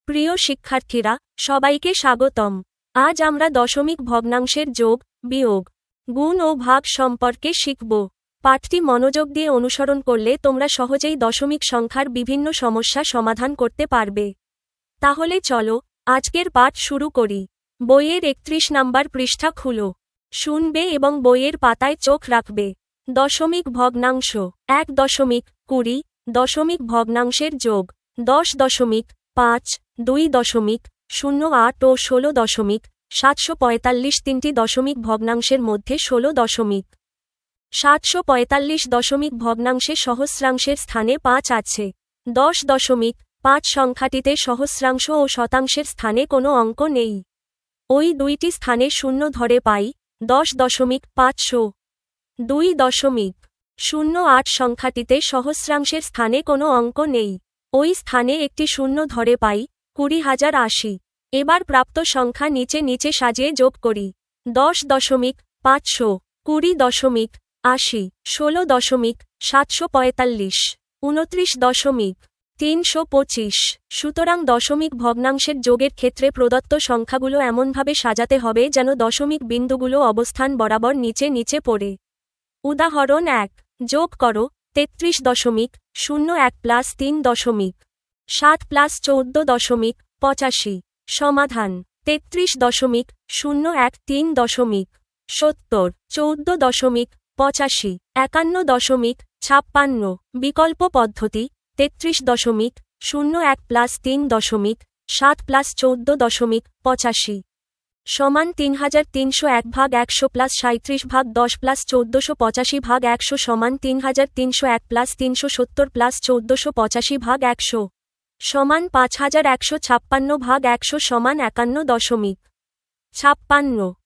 প্রিয় শিক্ষার্থীরা, সবাইকে স্বাগতম। আজ আমরা দশমিক ভগ্নাংশের যোগ, বিয়োগ, গুণ ও ভাগ সম্পর্কে শিখব। পাঠটি মনোযোগ দিয়ে অনুসরণ করলে তোমরা সহজেই দশমিক সংখ্যার বিভিন্ন সমস্যা সমাধান করতে পারবে। তাহলে চলো আজকের পাঠ শুরু করি। বইয়ের 31 নাম্বার পৃষ্ঠা খুলো, শুনবে এবং বইয়ের পাতায় চোখ রাখবে। দশমিক ভগ্নাংশ 1.20 দশমিক ভগ্নাংশের যোগ 10.5, 2.08 ও 16.745 তিনটি দশমিক ভগ্নাংশের মধ্যে 16.745 দশমিক ভগ্নাংশে সহস্রাংশের স্থানে 5 আছে। 10.5 সংখ্যাটিতে সহস্রাংশ ও শতাংশের স্থানে কোনো অঙ্ক নেই। ওই দুইটি স্থানে শূন্য ধরে পাই 10.500। 2.08 সংখ্যাটিতে সহস্রাংশের স্থানে কোনো অঙ্ক নেই। ওই স্থানে একটি শূন্য ধরে পাই 20,080। এবার প্রাপ্ত সংখ্যা নিচে নিচে সাজিয়ে যোগ করি। 10.500, 20.80, 16.745, 29.325। সুতরাং দশমিক ভগ্নাংশের যোগের ক্ষেত্রে প্রদত্ত সংখ্যাগুলো এমনভাবে সাজাতে হবে যেন দশমিক বিন্দুগুলো অবস্থান বরাবর নিচে নিচে পড়ে। উদাহরণ 1, যোগ করো 33.01 প্লাস 3.7 প্লাস 14.85। সমাধান 33.01 3.70 14.85 51.56। বিকল্প পদ্ধতি 33.01 প্লাস 3.7 প্লাস 14.85 সমান 3301 ভাগ 100 প্লাস 37 ভাগ 10 প্লাস 1485 ভাগ 100 সমান 3301 প্লাস 370 প্লাস 1485 ভাগ 100 সমান 5156 ভাগ 100 সমান 51.56।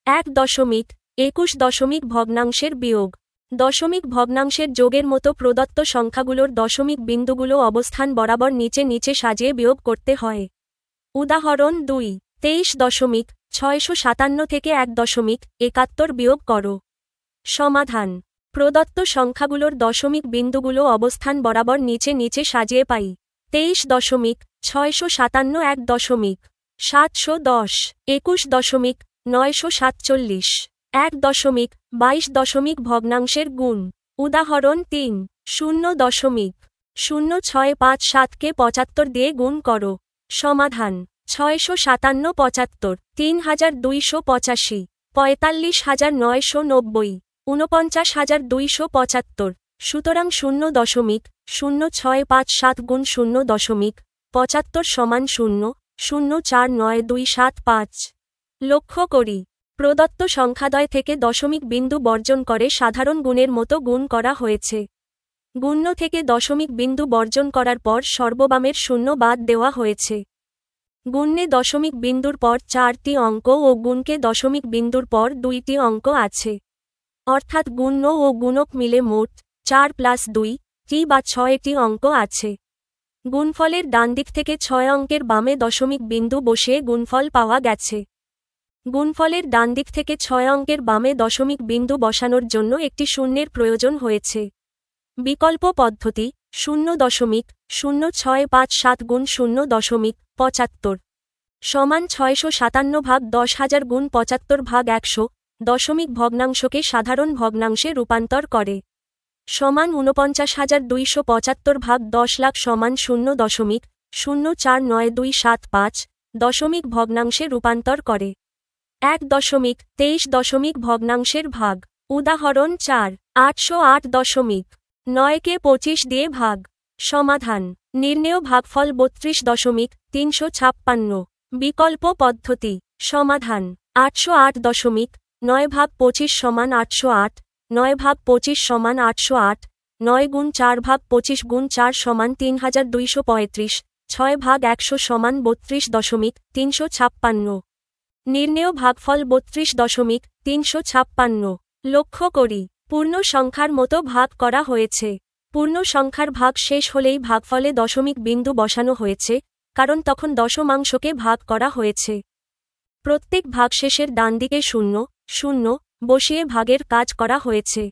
1.21 দশমিক ভগ্নাংশের বিয়োগ। দশমিক ভগ্নাংশের যোগের মতো প্রদত্ত সংখ্যাগুলোর দশমিক বিন্দুগুলো অবস্থান বরাবর নিচে নিচে সাজিয়ে বিয়োগ করতে হয়। উদাহরণ 2, 23.657 থেকে 1.71 বিয়োগ করো। সমাধান প্রদত্ত সংখ্যাগুলোর দশমিক বিন্দুগুলো অবস্থান বরাবর নিচে নিচে সাজিয়ে পাই 23.657 1.710, 21.947, 1.22 দশমিক ভগ্নাংশের গুণ। উদাহরণ 3, 0.0657 কে 75 দিয়ে গুণ করো। সমাধান 657 75, 3285, 45990, 49275। সুতরাং 0.0657 গুণ 0.75 সমান 0.0492775। লক্ষ্য করি, প্রদত্ত সংখ্যাদ্বয় থেকে দশমিক বিন্দু বর্জন করে সাধারণ গুণের মতো গুণ করা হয়েছে। গুণ্য থেকে দশমিক বিন্দু বর্জন করার পর সর্ববামের শূন্য বাদ দেওয়া হয়েছে। গুণ্যে দশমিক বিন্দুর পর 4টি অঙ্ক ও গুণকে দশমিক বিন্দুর পর 2টি অঙ্ক আছে। অর্থাৎ গুণ্য ও গুণক মিলে মোট 4 প্লাস 2টি বা 6টি অঙ্ক আছে। গুণফলের ডানদিক থেকে 6 অঙ্কের বামে দশমিক বিন্দু বসিয়ে গুণফল পাওয়া গেছে। গুণফলের ডানদিক থেকে 6 অঙ্কের বামে দশমিক বিন্দু বসানোর জন্য একটি শূন্যের প্রয়োজন হয়েছে। বিকল্প পদ্ধতি 0.0657 গুণ 0.75 সমান 657 ভাগ 10,000 গুণ 75 ভাগ 100 দশমিক ভগ্নাংশকে সাধারণ ভগ্নাংশে রূপান্তর করে। সমান 49,275 ভাগ 10 লাখ সমান 0.049275 দশমিক ভগ্নাংশে রূপান্তর করে। 1.23 দশমিক ভগ্নাংশের ভাগ। উদাহরণ 4, 808.9 কে 25 দিয়ে ভাগ। সমাধান নির্ণেয় ভাগফল 32.356। বিকল্প পদ্ধতি সমাধান 808.9 ভাগ 25 সমান 808, 9 ভাগ 25 সমান 808, 9 গুণ 4 ভাগ 25 গুণ 4 সমান 3235, 6 ভাগ 100 সমান 32.356। নির্ণেয় ভাগফল 32.356। লক্ষ্য করি, পূর্ণ সংখ্যার মতো ভাগ করা হয়েছে। পূর্ণ সংখ্যার ভাগ শেষ হলেই ভাগফলে দশমিক বিন্দু বসানো হয়েছে, কারণ তখন দশমাংশকে ভাগ করা হয়েছে। প্রত্যেক ভাগশেষের ডানদিকে 0, 0 বসিয়ে ভাগের কাজ করা হয়েছে।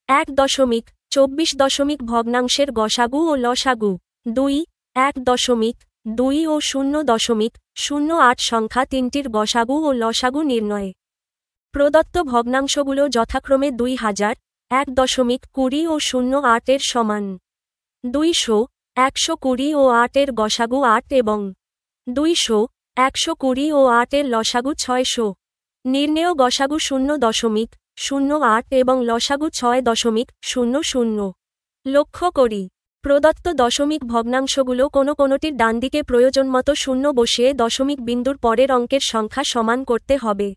1.24 দশমিক ভগ্নাংশের গসাগু ও লসাগু 2, 1 2 ও 0.08 সংখ্যা তিনটির গসাগু ও লসাগু নির্ণয়। প্রদত্ত ভগ্নাংশগুলো যথাক্রমে 2000, 1.20 ও 08 এর সমান। 200, 120 ও 8 এর গসাগু 8 এবং 200, 120 ও 8 এর লসাগু 600। নির্ণেয় গসাগু 0.08 এবং লসাগু 6.00। লক্ষ্য করি, প্রদত্ত দশমিক ভগ্নাংশগুলো কোনোটির ডানদিকে প্রয়োজনমতো শূন্য বসিয়ে দশমিক বিন্দুর পরের অঙ্কের সংখ্যা সমান করতে হবে।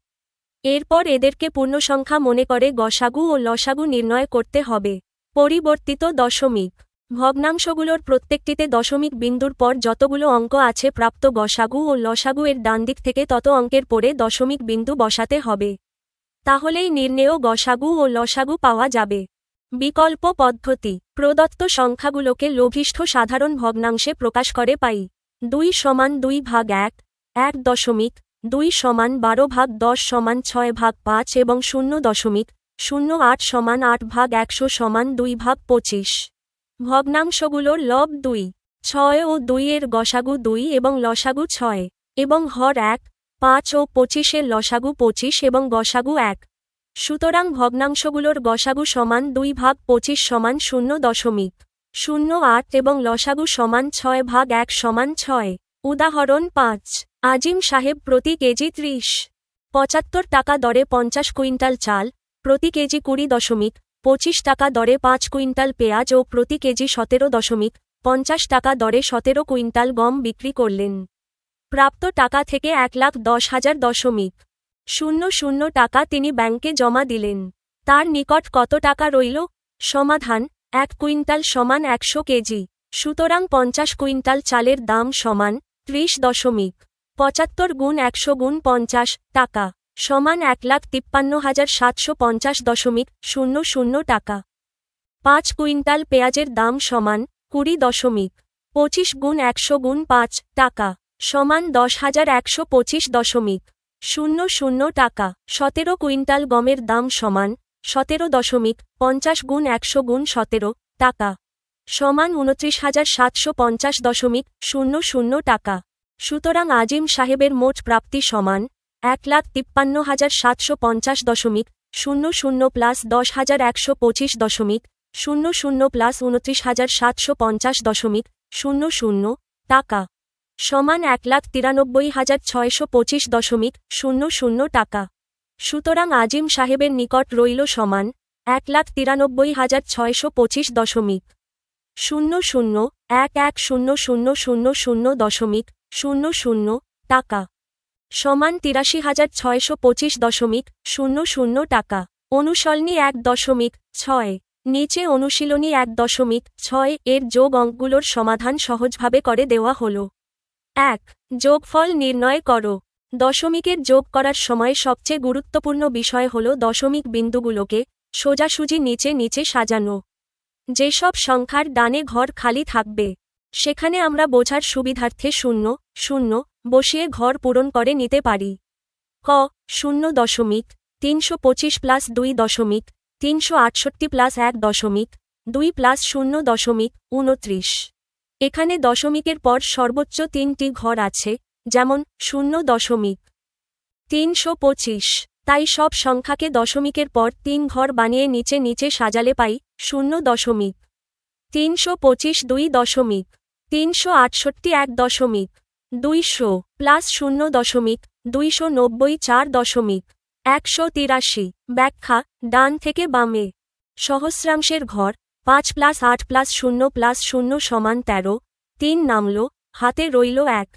এরপর এদেরকে পূর্ণসংখ্যা মনে করে গসাগু ও লসাগু নির্ণয় করতে হবে। পরিবর্তিত দশমিক ভগ্নাংশগুলোর প্রত্যেকটিতে দশমিক বিন্দুর পর যতগুলো অঙ্ক আছে প্রাপ্ত গসাগু ও লসাগু এর ডানদিক থেকে তত অঙ্কের পরে দশমিক বিন্দু বসাতে হবে। তাহলেই নির্ণেয় গসাগু ও লসাগু পাওয়া যাবে। বিকল্প পদ্ধতি, প্রদত্ত সংখ্যাগুলোকে লঘিষ্ঠ সাধারণ ভগ্নাংশে প্রকাশ করে পাই। 2 সমান 2 ভাগ 1, 1.2 সমান 12 ভাগ 10 সমান 6 ভাগ 5 এবং 0.08 সমান 8 ভাগ 100 সমান 2 ভাগ 25। ভগ্নাংশগুলোর লব 2, 6 ও 2 এর গসাগু 2 এবং লসাগু 6, এবং হর 1, 5 ও 25 এর লসাগু 25 এবং গসাগু 1। সুতরাং ভগ্নাংশগুলোর গসাগু সমান 2 ভাগ 25 সমান 0.08 এবং লসাগু সমান 6 ভাগ 1 সমান 6। উদাহরণ 5, আজিম সাহেব প্রতি কেজি 30.75 টাকা দরে 50 কুইন্টাল চাল, প্রতি কেজি 20.25 টাকা দরে 5 কুইন্টাল পেঁয়াজ ও প্রতি কেজি 17.50 টাকা দরে 17 কুইন্টাল গম বিক্রি করলেন। প্রাপ্ত টাকা থেকে 1,10,000.00 টাকা তিনি ব্যাংকে জমা দিলেন। তার নিকট কত টাকা রইল? সমাধান, 1 কুইন্টাল সমান 100 কেজি। সুতরাং 50 কুইন্টাল চালের দাম সমান 30.75 গুণ 100 গুণ 50 টাকা সমান 1,53,750.00 টাকা। 5 কুইন্টাল পেঁয়াজের দাম সমান 20.25 গুণ 100 গুণ 5 টাকা সমান 10,125.00 টাকা। 17 কুইন্টাল গমের দাম সমান 17.50 গুণ 100 গুণ 17 টাকা সমান 29,750.00 টাকা। সুতরাং আজিম সাহেবের মোট প্রাপ্তি সমান 1,53,750.00 প্লাস 10,125.00 প্লাস 29,750.00 টাকা সমান 1,93,625.00 টাকা। সুতরাং আজিম সাহেবের নিকট রইল সমান 1,93,625.00 টাকা সমান 83,625.00 টাকা। অনুসরণী 1.6 নিচে অনুশীলনী 1.6 এর যোগ অঙ্কগুলোর সমাধান সহজভাবে করে দেওয়া হল। 1. যোগফল নির্ণয় করো। দশমিকের যোগ করার সময় সবচেয়ে গুরুত্বপূর্ণ বিষয় হল দশমিক বিন্দুগুলোকে সোজাসুজি নিচে নিচে সাজানো। যেসব সংখ্যার ডানে ঘর খালি থাকবে সেখানে আমরা বোঝার সুবিধার্থে 0, 0 বসিয়ে ঘর পূরণ করে নিতে পারি। ক 0.325 প্লাস 2.368 প্লাস 1.2 প্লাস 0.29। এখানে দশমিকের পর সর্বোচ্চ 3টি ঘর আছে, যেমন 0.325। তাই সব সংখ্যাকে দশমিকের পর 3 ঘর বানিয়ে নিচে নিচে সাজালে পাই 0.325 2.368 1.200 প্লাস 0.290 4.183। ব্যাখ্যা, ডান থেকে বামে সহস্রাংশের ঘর 5 প্লাস 8 প্লাস 0 প্লাস 0 সমান 13, 3 নামল, হাতে রইল 1।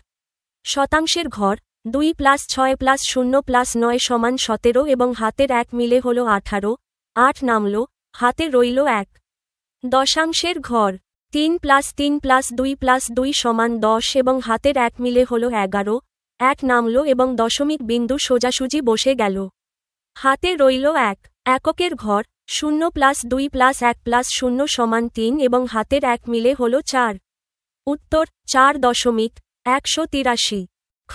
শতাংশের ঘর 2 প্লাস 6 প্লাস 0 প্লাস 9 সমান 17 এবং হাতের 1 মিলে হল 18, 8 নামল, হাতে রইল 1। দশাংশের ঘর 3 প্লাস 3 প্লাস 2 প্লাস 2 সমান 10 এবং হাতের 1 মিলে হল 11, 1 নামল এবং দশমিক বিন্দু সোজাসুজি বসে গেল। হাতে রইল 1। এককের ঘর 0 প্লাস 2 প্লাস 1 প্লাস 0 সমান 3 এবং হাতের 1 মিলে হল 4। উত্তর 4.183। খ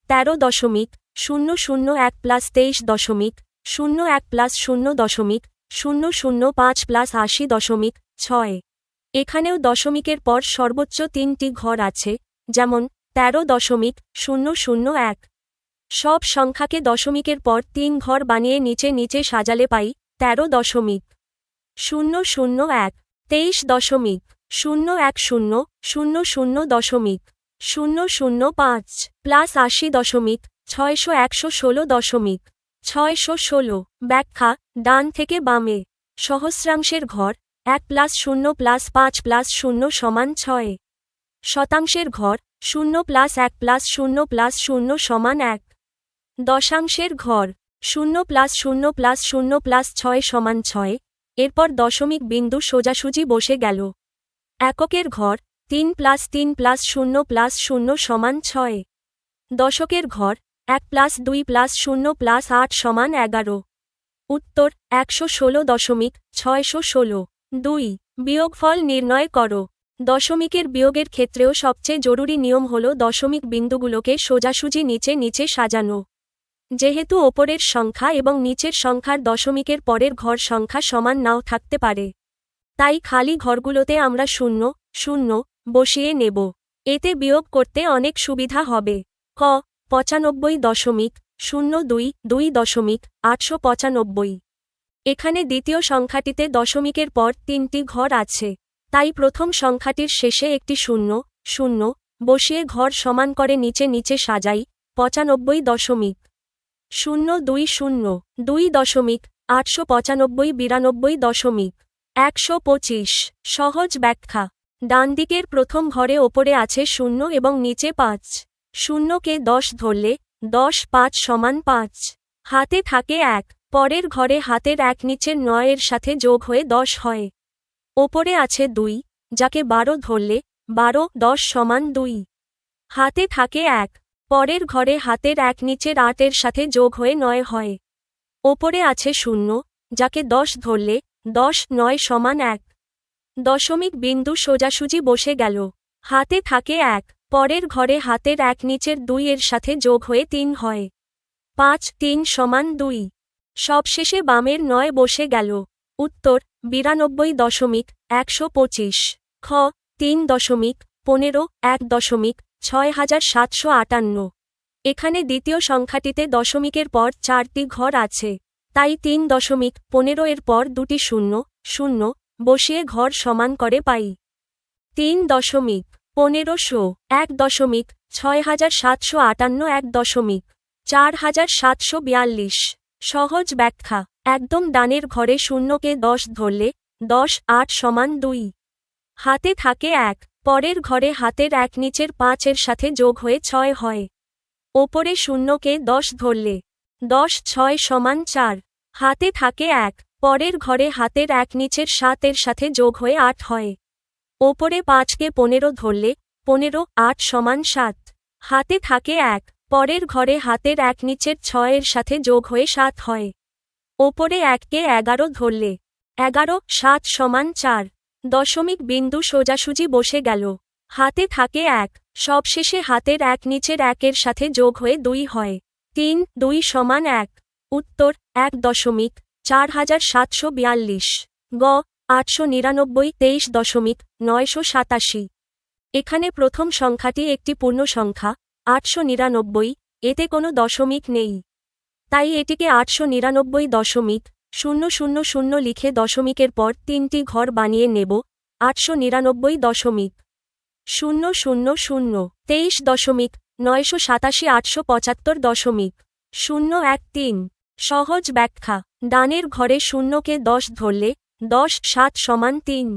13.001 প্লাস 23.01 প্লাস 0.005 প্লাস 80.6। এখানেও দশমিকের পর সর্বোচ্চ 3টি ঘর আছে, যেমন 13.001। সব সংখ্যাকে দশমিকের পর 3 ঘর বানিয়ে নিচে নিচে সাজালে পাই 13.001। 23.010.00.005 প্লাস 80.616.616। ব্যাখ্যা ডান থেকে বামে সহস্রাংশের ঘর 1 প্লাস 0 প্লাস 5 প্লাস 0 সমান 6। শতাংশের ঘর 0 প্লাস 1 প্লাস 0 প্লাস 0 সমান 1। দশাংশের ঘর 0 প্লাস 0 প্লাস 0 প্লাস 6 সমান 6। এরপর দশমিক বিন্দু সোজাসুজি বসে গেল। এককের ঘর 3 প্লাস 3 প্লাস 0 প্লাস 0 সমান 6। দশকের ঘর 1 প্লাস 2 প্লাস 0 প্লাস 8 সমান 11। উত্তর 116.616। 2 বিয়োগফল নির্ণয় করো। দশমিকের বিয়োগের ক্ষেত্রেও সবচেয়ে জরুরি নিয়ম হল দশমিক বিন্দুগুলোকে সোজাসুজি নিচে নিচে সাজানো। যেহেতু ওপরের সংখ্যা এবং নিচের সংখ্যার দশমিকের পরের ঘর সংখ্যা সমান নাও থাকতে পারে, তাই খালি ঘরগুলোতে আমরা 0, 0 বসিয়ে নেব। এতে বিয়োগ করতে অনেক সুবিধা হবে। ক 95.02, এখানে দ্বিতীয় সংখ্যাটিতে দশমিকের পর 3টি ঘর আছে, তাই প্রথম সংখ্যাটির শেষে একটি 0, 0 বসিয়ে ঘর সমান করে নিচে নিচে সাজাই 95.020, 2.895.92.125। সহজ ব্যাখ্যা ডান দিকের প্রথম ঘরে ওপরে আছে 0 এবং নিচে 5। 0কে 10 ধরলে 10 5 সমান 5। হাতে থাকে 1, পরের ঘরে হাতের 1 নিচের 9 এর সাথে যোগ হয়ে 10 হয়। ওপরে আছে 2, যাকে 12 ধরলে 12 10 সমান 2। হাতে থাকে 1, পরের ঘরে হাতের 1 নিচের 8 এর সাথে যোগ হয়ে 9 হয়। ওপরে আছে 0, যাকে 10 ধরলে 10 9 সমান 1। দশমিক বিন্দু সোজাসুজি বসে গেল। হাতে থাকে 1, পরের ঘরে হাতের 1 নিচের 2 এর সাথে যোগ হয়ে 3 হয়। 5 3 সমান 2। সবশেষে বামের 9 বসে গেল। উত্তর 92.125। খ 3.15.1.6758। এখানে দ্বিতীয় সংখ্যাটিতে দশমিকের পর 4টি ঘর আছে, তাই 3.15 এর পর 2টি 0, 0 বসিয়ে ঘর সমান করে পাই 3.1500, 1.6758, 1.4742। সহজ ব্যাখ্যা একদম ডানের ঘরে 0কে 10 ধরলে 10 8 সমান 2। হাতে থাকে 1, পরের ঘরে হাতের 1 নিচের 5 এর সাথে যোগ হয়ে 6 হয়। ওপরে 0কে 10 ধরলে 10 6 সমান 4। হাতে থাকে 1, পরের ঘরে হাতের 1 নিচের 7 এর সাথে যোগ হয়ে 8 হয়। ওপরে 5কে 15 ধরলে 15 8 সমান 7। হাতে থাকে 1, পরের ঘরে হাতের 1 নিচের 6 এর সাথে যোগ হয়ে 7 হয়। ওপরে 1কে 11 ধরলে 11 7 সমান 4। দশমিক বিন্দু সোজাসুজি বসে গেল। হাতে থাকে 1, সবশেষে হাতের 1 নিচের 1 এর সাথে যোগ হয়ে 2 হয়। 3 2 সমান 1। উত্তর 1.4742। গ 899 23.987। এখানে প্রথম সংখ্যাটি একটি পূর্ণ সংখ্যা 899, এতে কোনো দশমিক নেই, তাই এটিকে 899.000 লিখে দশমিকের পর 3টি ঘর বানিয়ে নেব 899.000। 23.987 সহজ ব্যাখ্যা ডানের ঘরে 0কে 10 ধরলে 10 7 সমান 3।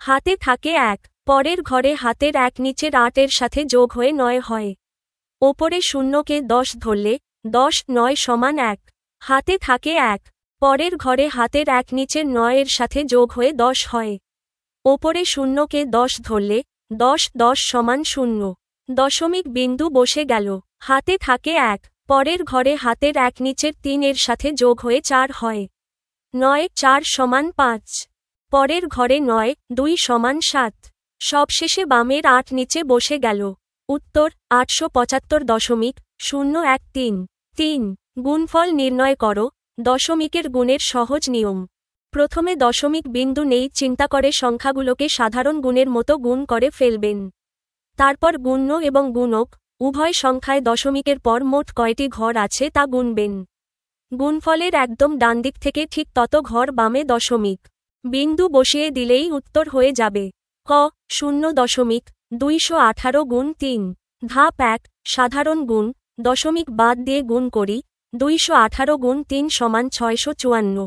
হাতে থাকে 1, পরের ঘরে হাতের 1 নিচের 8 এর সাথে যোগ হয়ে 9 হয়। ওপরে 0কে 10 ধরলে 10 9 সমান 1। হাতে থাকে 1, পরের ঘরে হাতের 1 নিচের 9 এর সাথে যোগ হয়ে 10 হয়। ওপরে 0কে 10 ধরলে 10 10 সমান 0। দশমিক বিন্দু বসে গেল। হাতে থাকে 1, পরের ঘরে হাতের 1 নিচের 3 এর সাথে যোগ হয়ে 4 হয়। 9 4 সমান 5। পরের ঘরে 9 2 সমান 7। সবশেষে বামের 8 নিচে বসে গেল। উত্তর 875.013। 3 গুণফল নির্ণয় করো। দশমিকের গুণের সহজ নিয়ম। প্রথমে দশমিক বিন্দু নেই চিন্তা করে সংখ্যাগুলোকে সাধারণ গুণের মতো গুণ করে ফেলবেন। তারপর গুণ্য এবং গুণক উভয় সংখ্যায় দশমিকের পর মোট কয়টি ঘর আছে তা গুনবেন। গুণফলের একদম ডানদিক থেকে ঠিক তত ঘর বামে দশমিক বিন্দু বসিয়ে দিলেই উত্তর হয়ে যাবে। ক 0.218 গুণ 3। ধাপ 1 সাধারণ গুণ দশমিক বাদ দিয়ে গুণ করি 218 গুণ 3 সমান 654।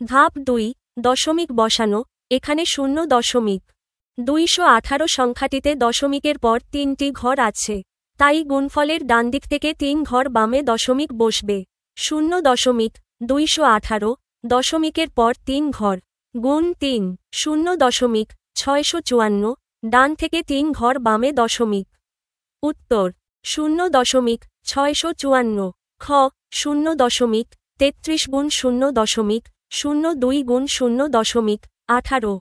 ধাপ 2 দশমিক বসানো এখানে 0.218 সংখ্যাটিতে দশমিকের পর 3টি ঘর আছে, তাই গুণফলের ডানদিক থেকে 3 ঘর বামে দশমিক বসবে। 0.218 দশমিকের পর 3 ঘর গুণ 3 0.654 ডান থেকে 3 ঘর বামে দশমিক। উত্তর 0.654। খ 0.33 গুণ 0.02 গুণ 0.18।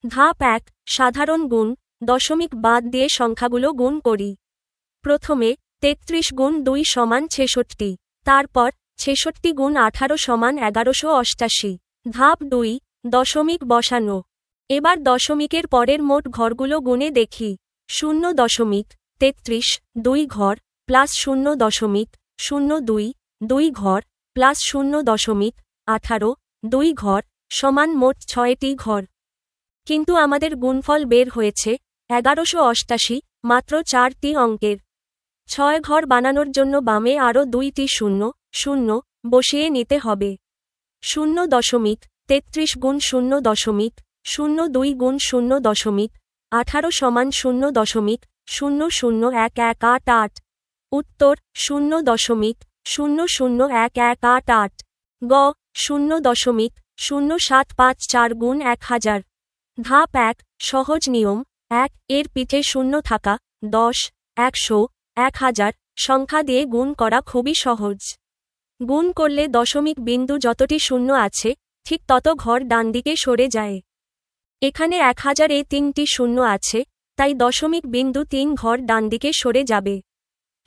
ধাপ 1 সাধারণ গুণ দশমিক বাদ দিয়ে সংখ্যাগুলো গুণ করি। প্রথমে 33 গুণ 2 সমান 66, তারপর 66 গুণ 18 সমান 1188। ধাপ 2 দশমিক বসানো। এবার দশমিকের পরের মোট ঘরগুলো গুণে দেখি। 0.33 2 ঘর প্লাস 0.02 2 ঘর প্লাস 0.18 2 ঘর সমান মোট 6টি ঘর। কিন্তু আমাদের গুণফল বের হয়েছে 1188 মাত্র 4টি অঙ্কের। 6 ঘর বানানোর জন্য বামে আরও 2টি 0 0 বসিয়ে নিতে হবে। 0.33 গুণ 0.02 গুণ 0.18 সমান 0.001188। উত্তর 0.001188। গ 0.0754 গুণ 1000। ধাপ 1 সহজ নিয়ম 1 এর পিঠে শূন্য থাকা 10 100 1000 সংখ্যা দিয়ে গুণ করা খুবই সহজ। গুণ করলে দশমিক বিন্দু যতটি শূন্য আছে ঠিক তত ঘর ডানদিকে সরে যায়। এখানে 1000 এ 3টি শূন্য আছে, তাই দশমিক বিন্দু 3 ঘর ডানদিকে সরে যাবে।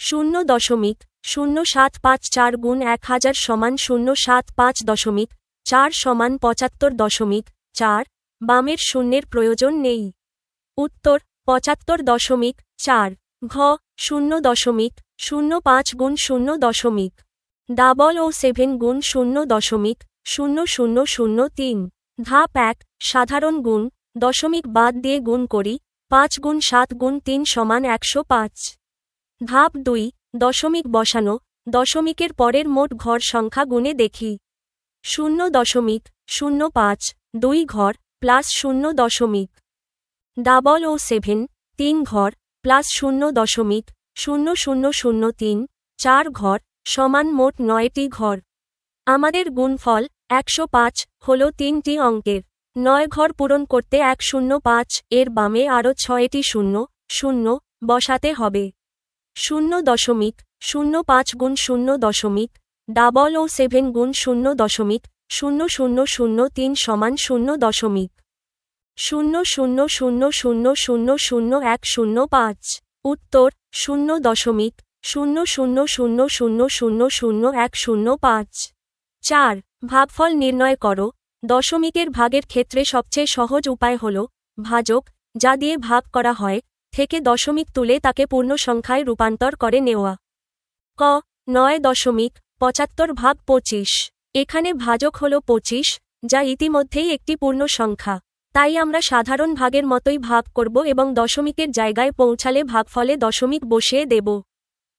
0.0754 গুণ 1000 সমান 075.4 সমান 75.4। বামের শূন্যের প্রয়োজন নেই। উত্তর 75.4। ঘ 0.05 গুণ 0. 007 গুণ 0.0003। ধাপ 1 সাধারণ গুণ দশমিক বাদ দিয়ে গুণ করি 5 গুণ 7 গুণ 3 সমান 105। ধাপ 2 দশমিক বসানো দশমিকের পরের মোট ঘর সংখ্যা গুণে দেখি। 0.05 2 ঘর প্লাস 0.007 3 ঘর প্লাস 0.0003 4 ঘর সমান মোট 9টি ঘর। আমাদের গুণফল 105 হল 3টি অঙ্কের। 9 ঘর পূরণ করতে 105 এর বামে আরও 6টি 0 0 বসাতে হবে। 0.05 গুণ 0.007 গুণ 0.0003 সমান 0.0000000105। উত্তর 0.0000000105। 4 ভাগফল নির্ণয় করো। দশমিকের ভাগের ক্ষেত্রে সবচেয়ে সহজ উপায় হল ভাজক, যা দিয়ে ভাগ করা হয়, থেকে দশমিক তুলে তাকে পূর্ণ সংখ্যায় রূপান্তর করে নেওয়া। ক 9.75 ভাগ 25। এখানে ভাজক হল 25, যা ইতিমধ্যেই একটি পূর্ণ সংখ্যা, তাই আমরা সাধারণ ভাগের মতোই ভাগ করব এবং দশমিকের জায়গায় পৌঁছালে ভাগফলে দশমিক বসিয়ে দেব।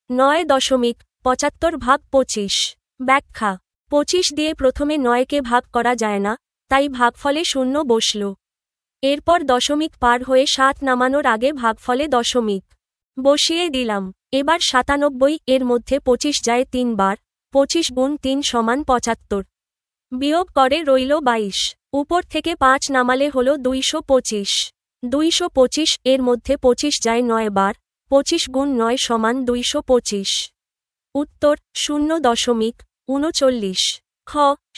9.75 ভাগ 25। ব্যাখ্যা 25 দিয়ে প্রথমে 9কে ভাগ করা যায় না, তাই ভাগফলে 0 বসল। এরপর দশমিক পার হয়ে 7 নামানোর আগে ভাগফলে দশমিক বসিয়ে দিলাম। এবার 97 এর মধ্যে 25 যায় 3 বার, 25 গুণ 3 সমান 75। বিয়োগ করে রইল 22। উপর থেকে 5 নামালে হল 225। 225 এর মধ্যে 25 যায় 9 বার, 25 গুণ 9 সমান 225। উত্তর 0.39। খ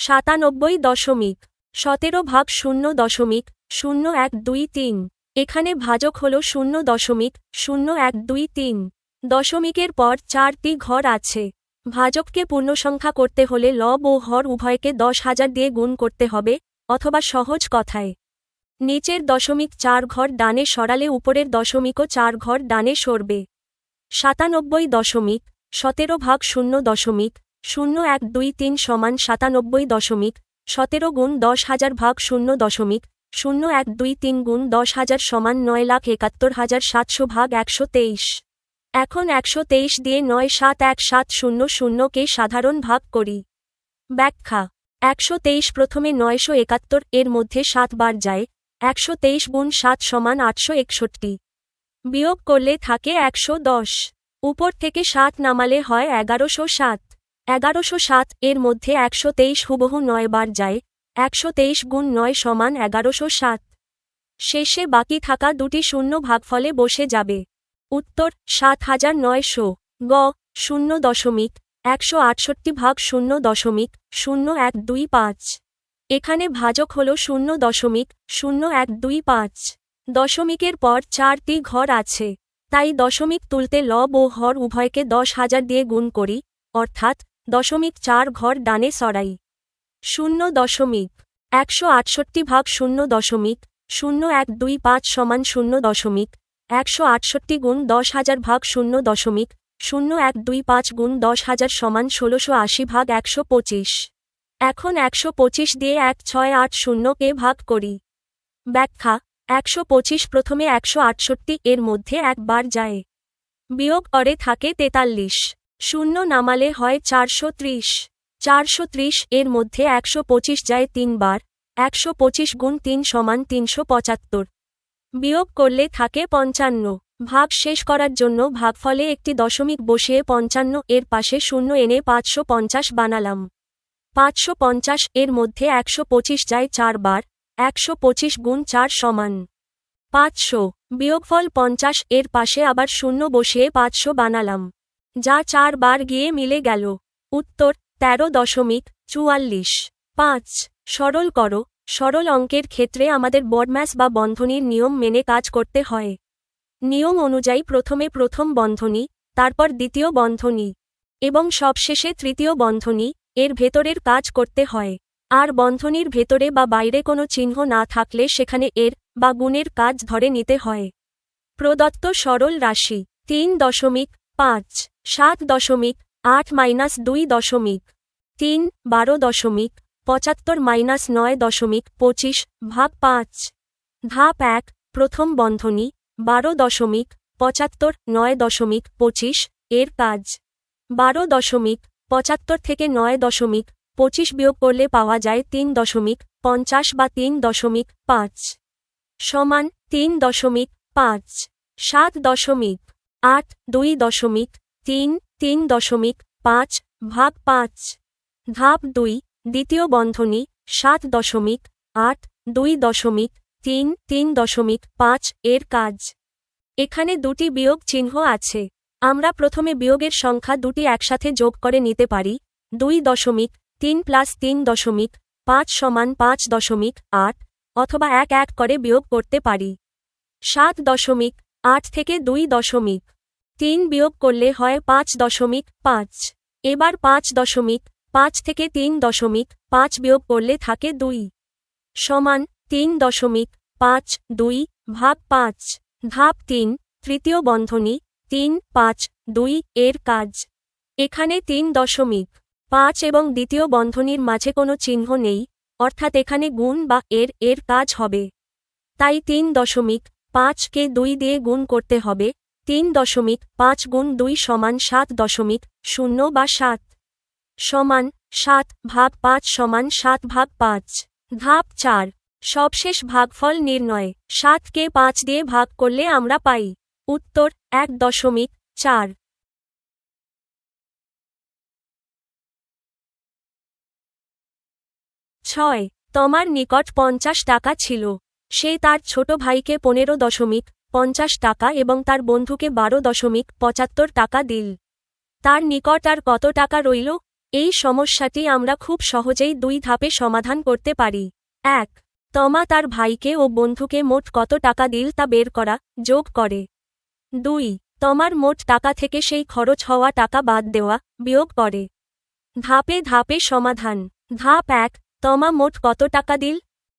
97.17 ভাগ 0.0123। এখানে ভাজক হল 0.0123। দশমিকের পর 4টি ঘর আছে। ভাজককে পূর্ণসংখ্যা করতে হলে লব ও হর উভয়কে 10,000 দিয়ে গুণ করতে হবে, অথবা সহজ কথায় নিচের 0.4 ঘর ডানে সরালে উপরের 0.4 ঘর ডানে সরবে। 97.17/0.0123 সমান 97.17 গুণ 10,000/0.0123 গুণ 10,000 সমান 9,71,700/123। এখন 123 দিয়ে 9,71,700 কে সাধারণ ভাগ করি। ব্যাখ্যা 123 প্রথমে 971 এর মধ্যে 7 বার যায়, 123 গুণ 7 সমান 861। বিয়োগ করলে থাকে 110। উপর থেকে 7 নামালে হয় 1107। 1107 এর মধ্যে 123 হুবহু 9 বার যায়, 123 গুণ 9 সমান 1107। শেষে বাকি থাকা দুটি শূন্য ভাগফলে বসে যাবে। উত্তর 7900। গ 0.168/0.0125। এখানে ভাজক হল 0.0125। দশমিকের পর 4টি ঘর আছে, তাই দশমিক তুলতে লব ও হর উভয়কে 10,000 দিয়ে গুণ করি, অর্থাৎ 0.4 ঘর ডানে সরাই। 0.168/0.0125 সমান 0.168 গুণ 10,000/0.0125 গুণ 10,000 সমান 1680/125। এখন 125 দিয়ে 1680 কে ভাগ করি। ব্যাখ্যা 125 প্রথমে 168 এর মধ্যে 1 বার যায়, বিয়োগ করে থাকে 43। শূন্য নামালে হয় 430। 430 এর মধ্যে 125 যায় 3 বার, 125 গুণ 3 সমান 375। বিয়োগ করলে থাকে 55। ভাগ শেষ করার জন্য ভাগফলে একটি দশমিক বসিয়ে 55 এর পাশে শূন্য এনে 550 বানালাম। 550 এর মধ্যে 125 যায় 4 বার, 125 গুণ 4 সমান 500। বিয়োগফল 50 এর পাশে আবার শূন্য বসিয়ে 500 বানালাম, যা 4 বার গিয়ে মিলে গেল। উত্তর 13.44। 5 সরল করো। সরল অঙ্কের ক্ষেত্রে আমাদের বডম্যাস বা বন্ধনীর নিয়ম মেনে কাজ করতে হয়। নিয়ম অনুযায়ী প্রথমে প্রথম বন্ধনী, তারপর দ্বিতীয় বন্ধনী এবং সবশেষে তৃতীয় বন্ধনী এর ভেতরের কাজ করতে হয়। আর বন্ধনীর ভেতরে বা বাইরে কোনো চিহ্ন না থাকলে সেখানে এর বা গুণের কাজ ধরে নিতে হয়। প্রদত্ত সরল রাশি 3.5 7.8-2.3 12.75 ভাগ 5। ধাপ 1 প্রথম বন্ধনী 12.75 9.25 এর কাজ। 12.75 থেকে 9.25 বিয়োগ করলে পাওয়া যায় 3.50 বা 3.5 সমান 3.5। 7.8 2.3 3.5 ভাগ 5। ধাপ 2 দ্বিতীয় বন্ধনী 7.8 2.3 3.5 এর কাজ। এখানে দুটি বিয়োগ চিহ্ন আছে। আমরা প্রথমে বিয়োগের সংখ্যা দুটি একসাথে যোগ করে নিতে পারি। 2.3 প্লাস 3.5 সমান 5.8 অথবা 1 করে বিয়োগ করতে পারি। 7.8 থেকে 2.3 বিয়োগ করলে হয় 5.5। এবার 5.5 থেকে 3.5 বিয়োগ করলে থাকে 2 সমান 3.52 ভাগ 5। ধাপ 3 তৃতীয় বন্ধনী 3 5 2 এর কাজ। এখানে 3.5 এবং দ্বিতীয় বন্ধনীর মাঝে কোনো চিহ্ন নেই, অর্থাৎ এখানে গুণ বা এর কাজ হবে। তাই 3.5 কে 2 দিয়ে গুণ করতে হবে। 3.5 গুণ 2 সমান 7.0 বা 7 সমান 7 ভাগ 5 সমান 7 ভাগ 5। ধাপ 4 সবশেষ ভাগফল নির্ণয়। 7 কে 5 দিয়ে ভাগ করলে আমরা পাই উত্তর 1.4। 6 তোমার নিকট 50 টাকা ছিল। সে তার ছোট ভাইকে 15.50 টাকা এবং তার বন্ধুকে 12.75 টাকা দিল। তার নিকট আর কত টাকা রইল? এই সমস্যাটি আমরা খুব সহজেই 2 ধাপে সমাধান করতে পারি। 1 তমা তার ভাইকে ও বন্ধুকে মোট কত টাকা দিল তা বের করা, যোগ করে। 2 তমার মোট টাকা থেকে সেই খরচ হওয়া টাকা বাদ দেওয়া, বিয়োগ করে। ধাপে ধাপে সমাধান। ধাপ 1 তমা মোট কত টাকা দিল?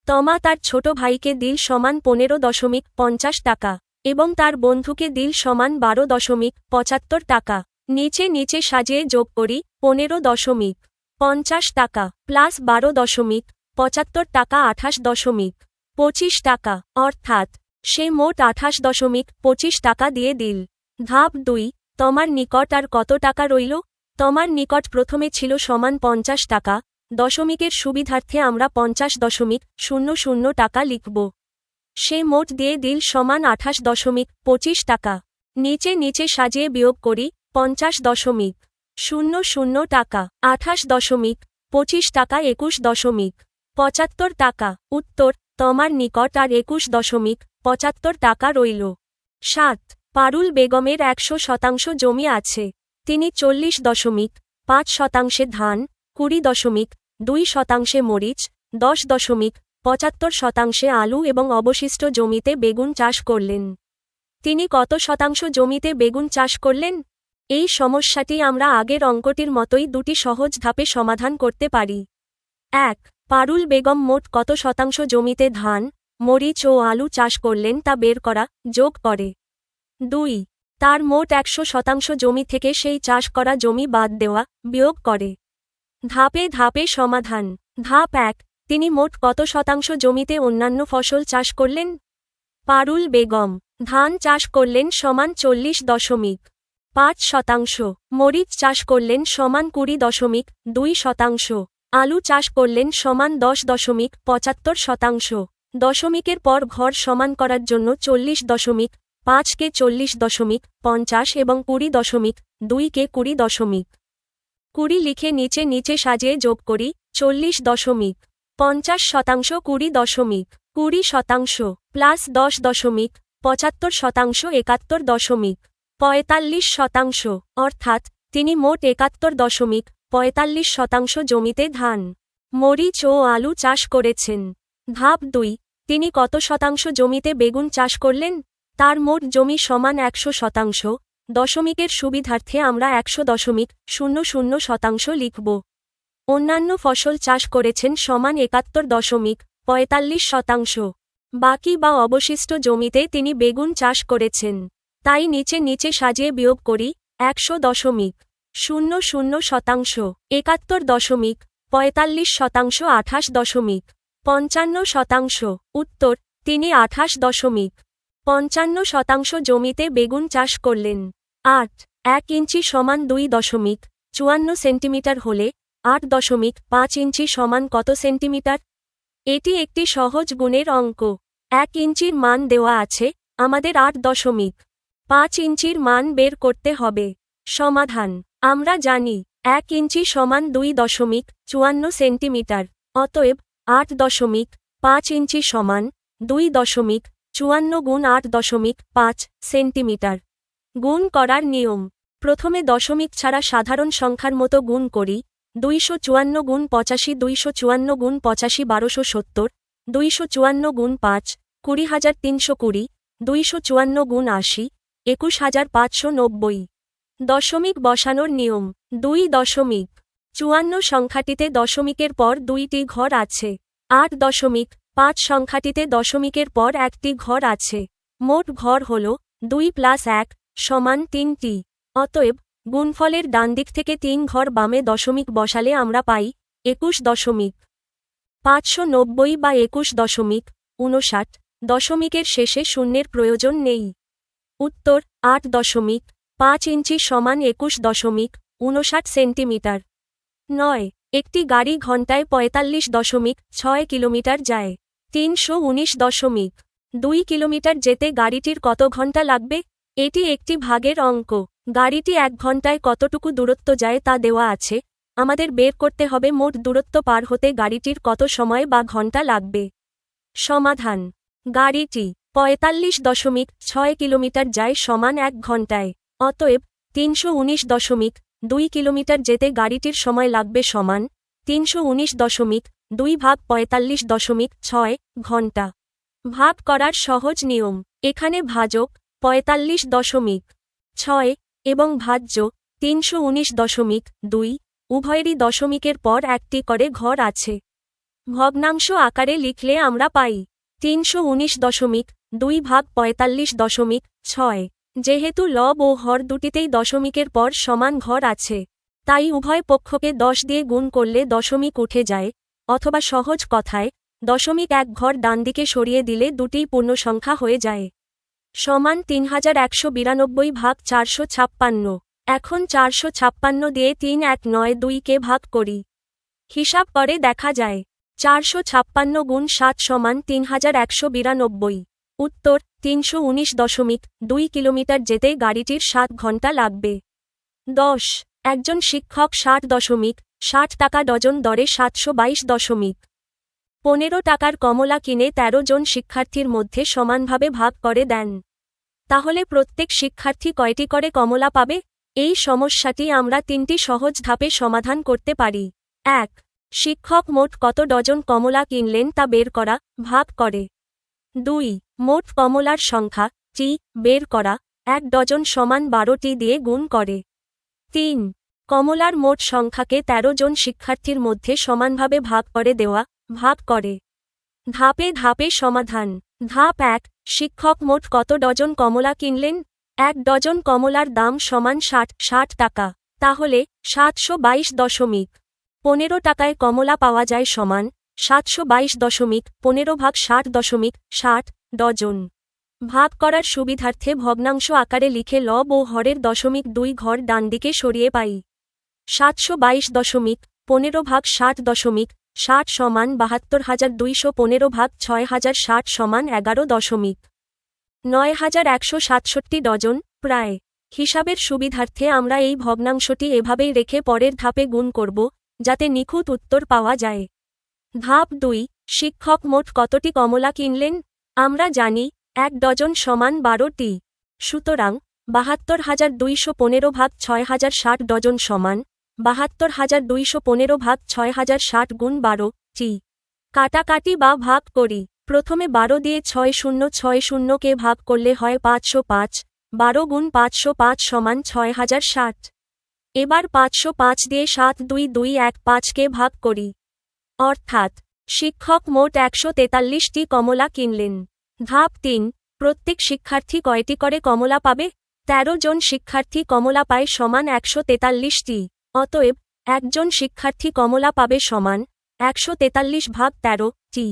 তমা তার ছোট ভাইকে দিল সমান 15.50 টাকা এবং তার বন্ধুকে দিল সমান 12.75 টাকা। নিচে নিচে সাজিয়ে যোগ করি 15.50 টাকা প্লাস 12.75 টাকা 28.25 টাকা, অর্থাৎ সে মোট 28.25 টাকা দিয়ে দিল। ধাপ 2, তমার নিকট আর কত টাকা রইল? তমার নিকট প্রথমে ছিল সমান 50 টাকা, দশমিকের সুবিধার্থে আমরা 50.00 টাকা লিখব। সে মোট দিয়ে দিল সমান 28.25 টাকা। নিচে নিচে সাজিয়ে বিয়োগ করি 50.00 টাকা, 28.25 টাকা 21.75 টাকা। উত্তর, তমার নিকট আর 21.75 টাকা রইল। 7. পারুল বেগমের 100% জমি আছে। তিনি 40.5% ধান, 20.2% মরিচ, 10.75% আলু এবং অবশিষ্ট জমিতে বেগুন চাষ করলেন। তিনি কত শতাংশ জমিতে বেগুন চাষ করলেন? এই সমস্যাটি আমরা আগের অঙ্কটির মতোই দুটি সহজ ধাপে সমাধান করতে পারি। 1. পারুল বেগম মোট কত শতাংশ জমিতে ধান, মরিচ ও আলু চাষ করলেন তা বের করা, যোগ করে। 2. তার মোট 100% জমি থেকে সেই চাষ করা জমি বাদ দেওয়া, বিয়োগ করে। ধাপে ধাপে সমাধান। ধাপ 1. তিনি মোট কত শতাংশ জমিতে অন্যান্য ফসল চাষ করলেন? পারুল বেগম ধান চাষ করলেন সমান 40.5%, মরিচ চাষ করলেন সমান 20.2%, আলু চাষ করলেন সমান 10.75%। দশমিকের পর ঘর সমান করার জন্য 40.5কে 40.50 এবং 20.2কে 20.20 লিখে নিচে নিচে সাজিয়ে যোগ করি 40.50% 20.20% প্লাস 10.75% 71.45%, অর্থাৎ তিনি মোট 71.45% জমিতে ধান, মরিচ ও আলু চাষ করেছেন। ধাপ 2. তিনি কত শতাংশ জমিতে বেগুন চাষ করলেন? তার মোট জমি সমান 100%, দশমিকের সুবিধার্থে আমরা 100.00% লিখব। অন্যান্য ফসল চাষ করেছেন সমান 71.45%। বাকি বা অবশিষ্ট জমিতে তিনি বেগুন চাষ করেছেন। তাই নিচে নিচে সাজিয়ে বিয়োগ করি 100.00%, 71.45%, 28.55%। উত্তর, তিনি 28.55% জমিতে বেগুন চাষ করলেন। 8. 1 ইঞ্চি সমান 2.54 সেন্টিমিটার হলে 8.5 ইঞ্চি সমান কত সেন্টিমিটার? এটি একটি সহজ গুণের অঙ্ক। 1 ইঞ্চির মান দেওয়া আছে, আমাদের 8.5 ইঞ্চির মান বের করতে হবে। সমাধান। আমরা জানি 1 ইঞ্চি সমান 2.54 সেন্টিমিটার, অতএব 8.5 ইঞ্চি সমান 2.54 গুণ 8.5 সেন্টিমিটার। গুণ করার নিয়ম। প্রথমে দশমিক ছাড়া সাধারণ সংখ্যার মতো গুণ করি। 254 গুণ 85, 254 গুণ 85 1270, 254 গুণ 5 20320, 254 গুণ 80 21590। দশমিক বসানোর নিয়ম। 2.54 সংখ্যাটিতে দশমিকের পর 2টি ঘর আছে। 8.5 সংখ্যাটিতে দশমিকের পর 1টি ঘর আছে। মোট ঘর হল 2 প্লাস 1 সমান 3টি। অতএব গুণফলের ডানদিক থেকে 3 ঘর বামে দশমিক বসালে আমরা পাই 21.590 বা 21.59। দশমিকের শেষে শূন্যের প্রয়োজন নেই। উত্তর, 8.5 ইঞ্চি সমান 21.59 সেন্টিমিটার। 9. একটি গাড়ি ঘন্টায় 45.6 কিলোমিটার যায়। 319.2 কিলোমিটার যেতে গাড়িটির কত ঘন্টা লাগবে? এটি একটি ভাগের অঙ্ক। গাড়িটি 1 ঘন্টায় কতটুকু দূরত্ব যায় তা দেওয়া আছে, আমাদের বের করতে হবে মোট দূরত্ব পার হতে গাড়িটির কত সময় বা ঘন্টা লাগবে। সমাধান। গাড়িটি 45.6 কিলোমিটার যায় সমান 1 ঘন্টায়। অতএব 319.2 কিলোমিটার যেতে গাড়িটির সময় লাগবে সমান 319.2 ভাগ 45.6 ঘন্টা। ভাগ করার সহজ নিয়ম। এখানে ভাজক 45.6 এবং ভাজ্য 319.2 উভয়েরই দশমিকের পর একটি করে ঘর আছে। ভগ্নাংশ আকারে লিখলে আমরা পাই 319.2 / 45.6। যেহেতু লব ও হর দুটিতেই দশমিকের পর সমান ঘর আছে, তাই উভয় পক্ষকে 10 দিয়ে গুণ করলে দশমিক উঠে যায়, অথবা সহজ কথায় দশমিক এক ঘর ডানদিকে সরিয়ে দিলে দুটিই পূর্ণ সংখ্যা হয়ে যায়। সমান 3192/456। এখন 456 দিয়ে 3192 কে ভাগ করি। হিসাব করে দেখা যায় 456 গুণ 7 সমান 3192। উত্তর 319.2 কিলোমিটার যেতে গাড়িটির 7 ঘন্টা লাগবে। 10 একজন শিক্ষক 60.60 টাকা ডজন দরে 722.15 টাকার কমলা কিনে 13 জন শিক্ষার্থীর মধ্যে সমানভাবে ভাগ করে দেন। তাহলে প্রত্যেক শিক্ষার্থী কয়টি করে কমলা পাবে? এই সমস্যাটি আমরা 3টি সহজ ধাপে সমাধান করতে পারি। 1. শিক্ষক মোট কত ডজন কমলা কিনলেন তা বের করা, ভাগ করে। 2. মোট কমলার সংখ্যা টি বের করা, 1 ডজন সমান 12টি দিয়ে গুণ করে। 3. কমলার মোট সংখ্যাকে 13 জন শিক্ষার্থীর মধ্যে সমানভাবে ভাগ করে দেওয়া, ভাগ করে। ধাপে ধাপে সমাধান। ধাপ 1. শিক্ষক মোট কত ডজন কমলা কিনলেন? 1 ডজন কমলার দাম সমান 60 টাকা। তাহলে 722.15 টাকায় কমলা পাওয়া যায় সমান 722.15 ভাগ 60.60 ডজন। ভাগ করার সুবিধার্থে ভগ্নাংশ আকারে লিখে লব ও হরের 0.2 ঘর ডানদিকে সরিয়ে পাই। 722.15 ভাগ 60.60 সমান 72,215 ভাগ 6,060 সমান 11.9167 ডজন, প্রায়। হিসাবের সুবিধার্থে আমরা এই ভগ্নাংশটি এভাবেই রেখে পরের ধাপে গুণ করব, যাতে নিখুঁত উত্তর পাওয়া যায়। ধাপ 2. শিক্ষক মোট কতটি কমলা কিনলেন? আমরা জানি 1 ডজন সমান 12টি। সুতরাং 72,215 ভাগ 6,060 ডজন সমান 72,215 ভাগ 6,060 গুণ 12টি। কাটাকাটি বা ভাগ করি। প্রথমে 12 দিয়ে 6060কে ভাগ করলে হয় 505। 12 গুণ 505 সমান 6,060। এবার 505 দিয়ে 72215কে ভাগ করি। অর্থাৎ শিক্ষক মোট 143টি কমলা কিনলেন। ধাপ 3. প্রত্যেক শিক্ষার্থী কয়টি করে কমলা পাবে? 13 জন শিক্ষার্থী কমলা পায় সমান 143টি। অতএব একজন শিক্ষার্থী কমলা পাবে সমান 143 ভাগ 13টি।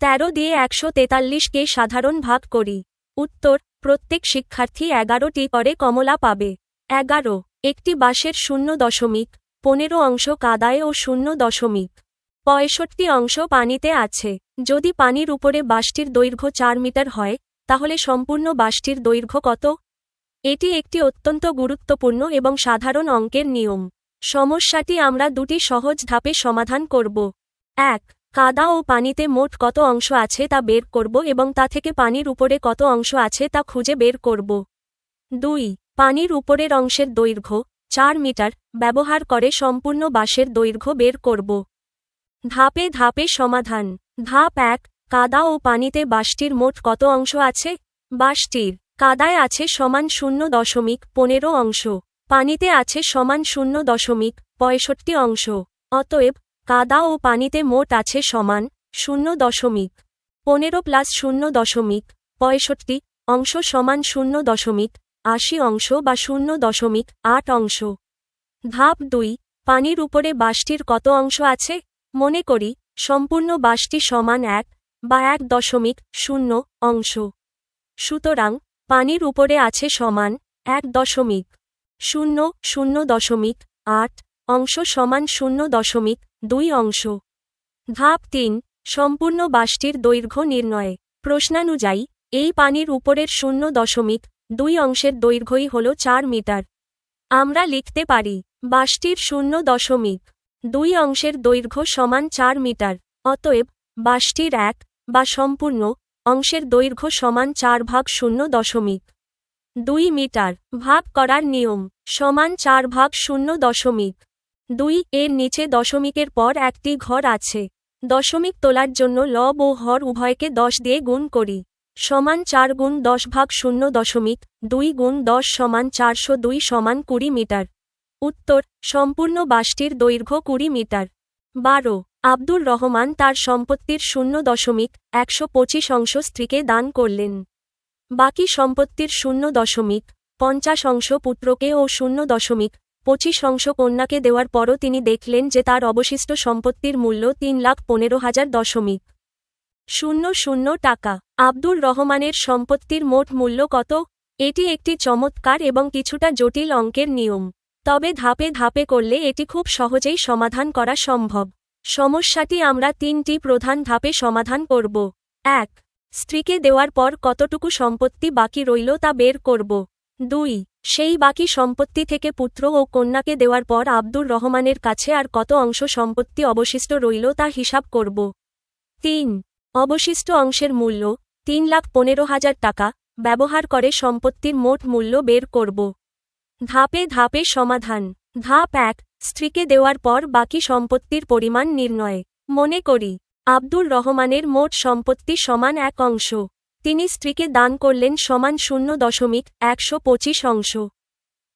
13 দিয়ে 143কে সাধারণ ভাগ করি। উত্তর প্রত্যেক শিক্ষার্থী 11টি করে কমলা পাবে। 11 একটি বাঁশের 0.15 অংশ কাদায় ও 0.65 অংশ পানিতে আছে। যদি পানির উপরে বাঁশটির দৈর্ঘ্য 4 মিটার হয়, তাহলে সম্পূর্ণ বাঁশটির দৈর্ঘ্য কত? এটি একটি অত্যন্ত গুরুত্বপূর্ণ এবং সাধারণ অঙ্কের নিয়ম। সমস্যাটি আমরা দুটি সহজ ধাপে সমাধান করব। 1. কাদা ও পানিতে মোট কত অংশ আছে তা বের করব এবং তা থেকে পানির উপরে কত অংশ আছে তা খুঁজে বের করব। 2. পানির উপরের অংশের দৈর্ঘ্য 4 মিটার ব্যবহার করে সম্পূর্ণ বাঁশের দৈর্ঘ্য বের করব। ধাপে ধাপে সমাধান। ধাপ 1. কাদা ও পানিতে বাঁশটির মোট কত অংশ আছে? বাঁশটির কাদায় আছে সমান 0.15 অংশ, পানিতে আছে সমান 0.65 অংশ। অতএব কাদা ও পানিতে মোট আছে সমান 0.15 প্লাস 0.65 অংশ সমান 0.80 অংশ বা 0.8 অংশ। ধাপ 2. পানির উপরে বাঁশটির কত অংশ আছে? মনে করি সম্পূর্ণ বাঁশটি সমান 1 বা 1.0 অংশ। সুতরাং পানির উপরে আছে সমান 1.008 অংশ সমান 0.2 অংশ। ধাপ 3. সম্পূর্ণ বাঁশটির দৈর্ঘ্য নির্ণয়। প্রশ্নানুযায়ী এই পানির উপরের 0.2 অংশের দৈর্ঘ্যই হল 4 মিটার। আমরা লিখতে পারি বাঁশটির 0.2 অংশের দৈর্ঘ্য সমান 4 মিটার। অতএব বাঁশটির 1 বা সম্পূর্ণ অংশের দৈর্ঘ্য সমান 4 ভাগ 0.2 মিটার। ভাগ করার নিয়ম সমান 4 ভাগ 0.2 এর নিচে দশমিকের পর একটি ঘর আছে। দশমিক তোলার জন্য লব ও হর উভয়কে 10 দিয়ে গুণ করি। সমান 4 গুণ 10 ভাগ 0.2 গুণ 10 সমান 402 সমান 20 মিটার। উত্তর সম্পূর্ণ বাঁশটির দৈর্ঘ্য 20 মিটার। 12 আব্দুর রহমান তার সম্পত্তির 0.125 স্ত্রীকে দান করলেন। বাকি সম্পত্তির 0.50 পুত্রকে ও 0.25 কন্যাকে দেওয়ার পরও তিনি দেখলেন যে তার অবশিষ্ট সম্পত্তির মূল্য 3,15,000 টাকা। আব্দুর রহমানের সম্পত্তির মোট মূল্য কত? এটি একটি চমৎকার এবং কিছুটা জটিল অঙ্কের নিয়ম। তবে ধাপে ধাপে করলে এটি খুব সহজেই সমাধান করা সম্ভব। সমস্যাটি আমরা 3টি প্রধান ধাপে সমাধান করব। 1. স্ত্রীকে দেওয়ার পর কতটুকু সম্পত্তি বাকি রইল তা বের করব। 2. সেই বাকি সম্পত্তি থেকে পুত্র ও কন্যাকে দেওয়ার পর আব্দুর রহমানের কাছে আর কত অংশ সম্পত্তি অবশিষ্ট রইল তা হিসাব করব। 3. অবশিষ্ট অংশের মূল্য 3,15,000 টাকা ব্যবহার করে সম্পত্তির মোট মূল্য বের করব। ধাপে ধাপে সমাধান। ধাপ 1. স্ত্রীকে দেওয়ার পর বাকি সম্পত্তির পরিমাণ নির্ণয়। মনে করি আব্দুর রহমানের মোট সম্পত্তি সমান 1 অংশ। তিনি স্ত্রীকে দান করলেন সমান 0.125 অংশ।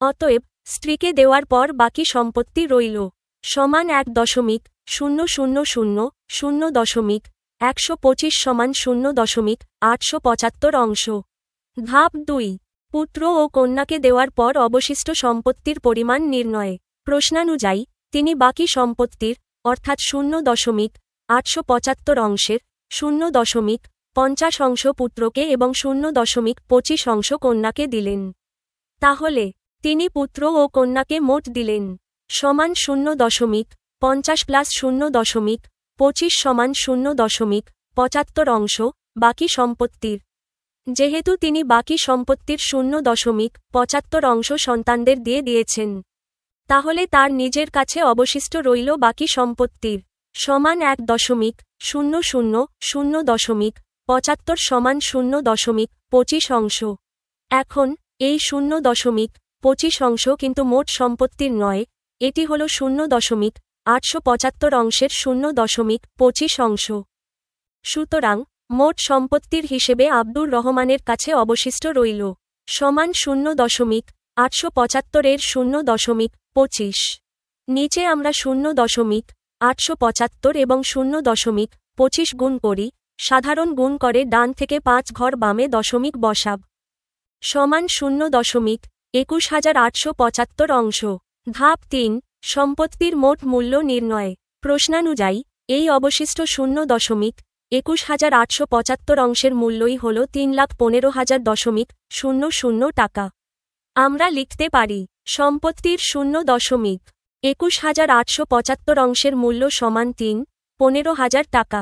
অতএব স্ত্রীকে দেওয়ার পর বাকি সম্পত্তি রইল সমান 1.000.0.125 সমান 0.875 অংশ। ধাপ 2. পুত্র ও কন্যাকে দেওয়ার পর অবশিষ্ট সম্পত্তির পরিমাণ নির্ণয়। প্রশ্নানুযায়ী তিনি বাকি সম্পত্তির অর্থাৎ 0.875 অংশের 0.50 পুত্রকে এবং 0.25 কন্যাকে দিলেন। তাহলে তিনি পুত্র ও কন্যাকে মোট দিলেন সমান 0.50 প্লাস 0.25 সমান 0.75 অংশ বাকি সম্পত্তির। যেহেতু তিনি বাকি সম্পত্তির 0.75 অংশ সন্তানদের দিয়ে দিয়েছেন, তাহলে তার নিজের কাছে অবশিষ্ট রইল বাকি সম্পত্তির সমান 1.00 সমান 0.25 অংশ। এখন এই 0.25 অংশ কিন্তু মোট সম্পত্তির নয়, এটি হল 0.875 অংশের 0.25 অংশ। সুতরাং মোট সম্পত্তির হিসেবে আব্দুর রহমানের কাছে অবশিষ্ট রইল সমান 0.875 এর 0.25। নিচে আমরা 0.875 এবং 0.25 গুণ করি। সাধারণ গুণ করে ডান থেকে 5 ঘর বামে দশমিক বসাব সমান 0.21,875 অংশ। ধাপ 3. সম্পত্তির মোট মূল্য নির্ণয়। প্রশ্নানুযায়ী এই অবশিষ্ট 0.21,875 অংশের মূল্যই হল 3,15,000 টাকা। আমরা লিখতে পারি সম্পত্তির 0.21,875 অংশের মূল্য সমান 3,15,000 টাকা।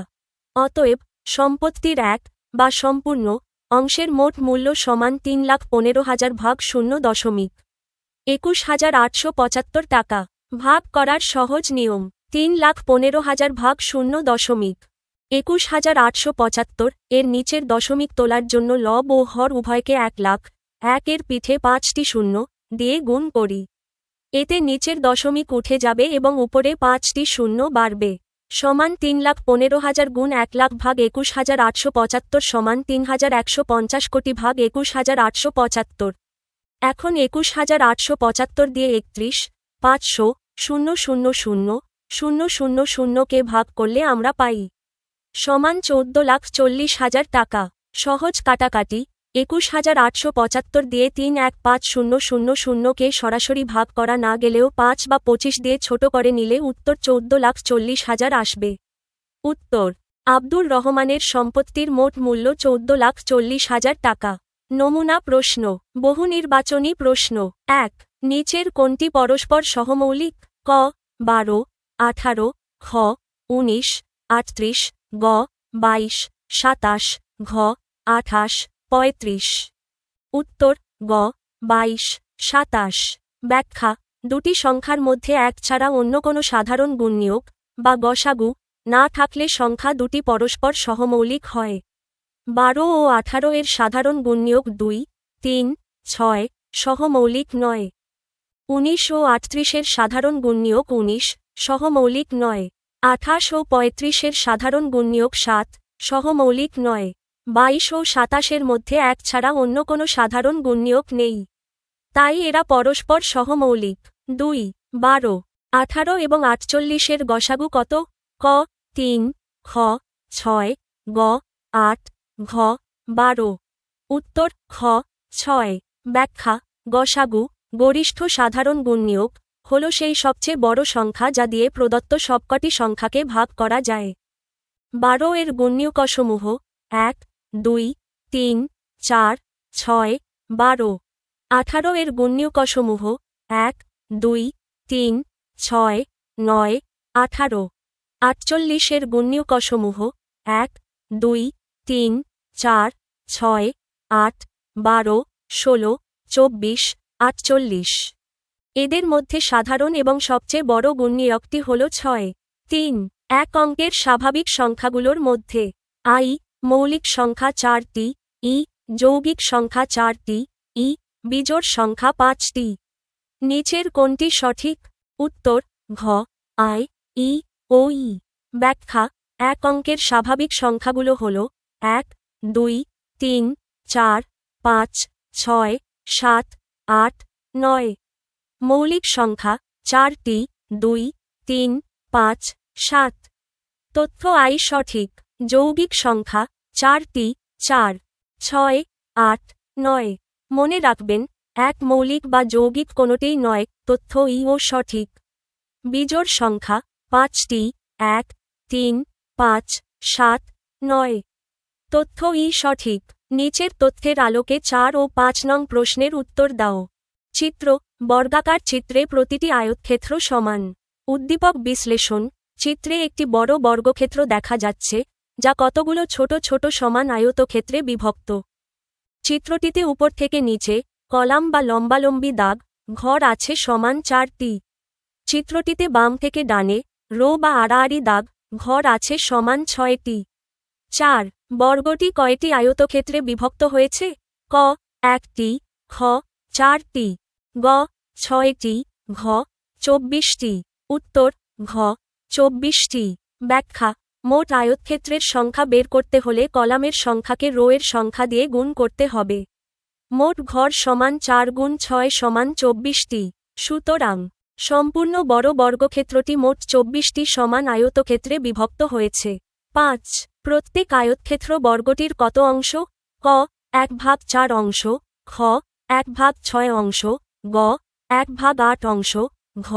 অতএব সম্পত্তির 1 বা সম্পূর্ণ অংশের মোট মূল্য সমান 3,15,000 ভাগ 0.21,875 টাকা। ভাগ করার সহজ নিয়ম। 3,15,000 ভাগ 0.21,875 এর নিচের দশমিক তোলার জন্য লব ও হর উভয়কে 1,00,000 এর পিঠে 5টি শূন্য দিয়ে গুণ করি। এতে নিচের দশমিক উঠে যাবে এবং উপরে 5টি শূন্য বাড়বে। সমান 3,15,000 গুণ 1,00,000 ভাগ 21,875 সমান 3,150 কোটি ভাগ 21,875। এখন 21,875 দিয়ে 31,500,000 কে ভাগ করলে আমরা পাই সমান 14,40,000 টাকা। সহজ কাটাকাটি। 21,875 দিয়ে 315,000 কে সরাসরি ভাগ করা না গেলেও 5 বা 25 দিয়ে ছোট করে নিলে উত্তর 14,40,000 আসবে। উত্তর আব্দুর রহমানের সম্পত্তির মোট মূল্য 14,40,000 টাকা। নমুনা প্রশ্ন। বহুনির্বাচনী প্রশ্ন। 1. নিচের কোনটি পরস্পর সহমৌলিক? ক. 12, 18, খ. 19, 38, গ. 22, 27, ঘ. 28, 35। উত্তর গ. 22, 27। ব্যাখ্যা। দুটি সংখ্যার মধ্যে এক ছাড়া অন্য কোনো সাধারণ গুণনীয়ক বা গসাগু না থাকলে সংখ্যা দুটি পরস্পর সহমৌলিক হয়। 12 ও 18 এর সাধারণ গুণনীয়ক 2, 3, 6 সহমৌলিক নয়। 19 ও 38 এর সাধারণ গুণনীয়ক 19 সহমৌলিক নয়। 28 ও 35 এর সাধারণ গুণনীয়ক 7 সহমৌলিক নয়। 22 ও 27 এর মধ্যে এক ছাড়া অন্য কোনো সাধারণ গুণনীয়ক নেই, তাই এরা পরস্পর সহমৌলিক। 2, 12, 18 এবং 48 এর গসাগু কত? ক. 3, খ 6, গ 8, ঘ 12। উত্তর খ 6। ব্যাখ্যা গসাগু গরিষ্ঠ সাধারণ গুণনীয়ক হল সেই সবচেয়ে বড় সংখ্যা যা দিয়ে প্রদত্ত সবকটি সংখ্যাকে ভাগ করা যায়। 12 এর গুণনীয়কসমূহ 1, 2, 3, 4, 6, 12। 18 এর গুণনীয়কসমূহ 1, 2, 3, 6, 9, 18। 48 এর গুণনীয়কসমূহ 1, 2, 3, 4, 6, 8, 12, 16, 24, 48। এদের মধ্যে সাধারণ এবং সবচেয়ে বড় গুণনীয়কটি হল 6। 3, এক অঙ্কের স্বাভাবিক সংখ্যাগুলোর মধ্যে আই মৌলিক সংখ্যা 4টি, ই যৌগিক সংখ্যা 4টি, ই বিজোড় সংখ্যা 5টি। নিচের কোনটি সঠিক? উত্তর ঘ আই, ই ও ই। ব্যাখ্যা এক অঙ্কের স্বাভাবিক সংখ্যাগুলো হল 1, 2, 3, 4, 5, 6, 7, 8, 9। মৌলিক সংখ্যা 4টি, 2, 3, 5, 7। তথ্য আই সঠিক। যৌগিক সংখ্যা 4টি, 4, 6, 8, 9। মনে রাখবেন এক মৌলিক বা যৌগিক কোনোটিই নয়, তথ্য ইও সঠিক। বিজোড় সংখ্যা 5টি, 1, 3, 5, 7, 9। তথ্য ই সঠিক। নিচের তথ্যের আলোকে 4 ও 5 নং প্রশ্নের উত্তর দাও। চিত্র বর্গাকার চিত্রে প্রতিটি আয়তক্ষেত্র সমান। উদ্দীপক বিশ্লেষণ চিত্রে একটি বড় বর্গক্ষেত্র দেখা যাচ্ছে যা কতগুলো ছোট ছোট সমান আয়তক্ষেত্রে বিভক্ত। চিত্রটিতে উপর থেকে নিচে কলাম বা লম্বালম্বি দাগ ঘর আছে সমান 4টি। চিত্রটিতে বাম থেকে ডানে রো বা আড়াআড়ি দাগ ঘর আছে সমান 6টি। 4 বর্গটি কয়টি আয়তক্ষেত্রে বিভক্ত হয়েছে? ক 1টি, খ 4টি, গ 6টি, ঘ 24টি। উত্তর ঘ 24টি। ব্যাখ্যা মোট আয়তক্ষেত্রের সংখ্যা বের করতে হলে কলামের সংখ্যাকে রো এর সংখ্যা দিয়ে গুণ করতে হবে। মোট ঘর সমান 4 গুণ 6 সমান 24টি। সুতরাং সম্পূর্ণ বড় বর্গক্ষেত্রটি মোট 24টি সমান আয়তক্ষেত্রে বিভক্ত হয়েছে। 5 প্রত্যেক আয়তক্ষেত্র বর্গটির কত অংশ? ক 1/4 অংশ, খ 1/6 অংশ, গ 1/8 অংশ, ঘ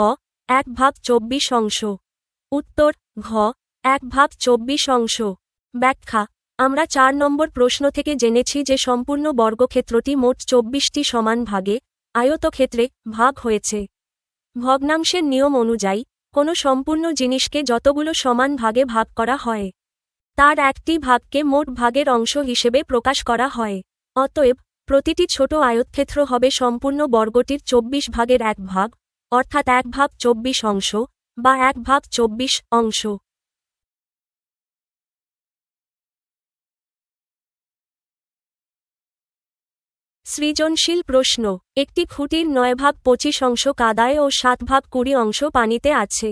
1/24 অংশ। উত্তর ঘ 1/24 অংশ। ব্যাখ্যা আমরা 4 নম্বর প্রশ্ন থেকে জেনেছি যে সম্পূর্ণ বর্গক্ষেত্রটি মোট 24টি সমান ভাগে আয়তক্ষেত্রে ভাগ হয়েছে। ভগ্নাংশের নিয়ম অনুযায়ী কোনো সম্পূর্ণ জিনিসকে যতগুলো সমান ভাগে ভাগ করা হয় তার একটি ভাগকে মোট ভাগের অংশ হিসেবে প্রকাশ করা হয়। অতএব প্রতিটি ছোট আয়তক্ষেত্র হবে সম্পূর্ণ বর্গটির 24 ভাগের 1 ভাগ, অর্থাৎ 1/24 অংশ বা 1/24 অংশ। সৃজনশীল প্রশ্ন একটি খুঁটির 9/25 অংশ কাদায় ও 7/20 অংশ পানিতে আছে।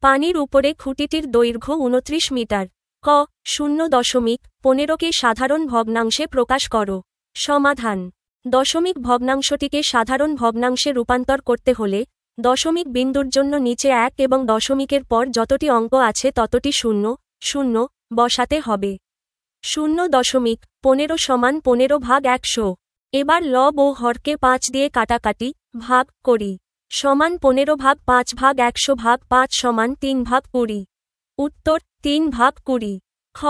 পানির উপরে খুঁটিটির দৈর্ঘ্য 29 মিটার। ক 0.15কে সাধারণ ভগ্নাংশে প্রকাশ করো। সমাধান দশমিক ভগ্নাংশটিকে সাধারণ ভগ্নাংশে রূপান্তর করতে হলে দশমিক বিন্দুর জন্য নিচে 1 এবং দশমিকের পর যতটি অঙ্ক আছে ততটি 0, 0 বসাতে হবে। 0.15 সমান 15/100। এবার লব ও হরকে 5 দিয়ে কাটাকাটি ভাগ করি। সমান 15/5/100/5 সমান 3/20। উত্তর 3/20। খ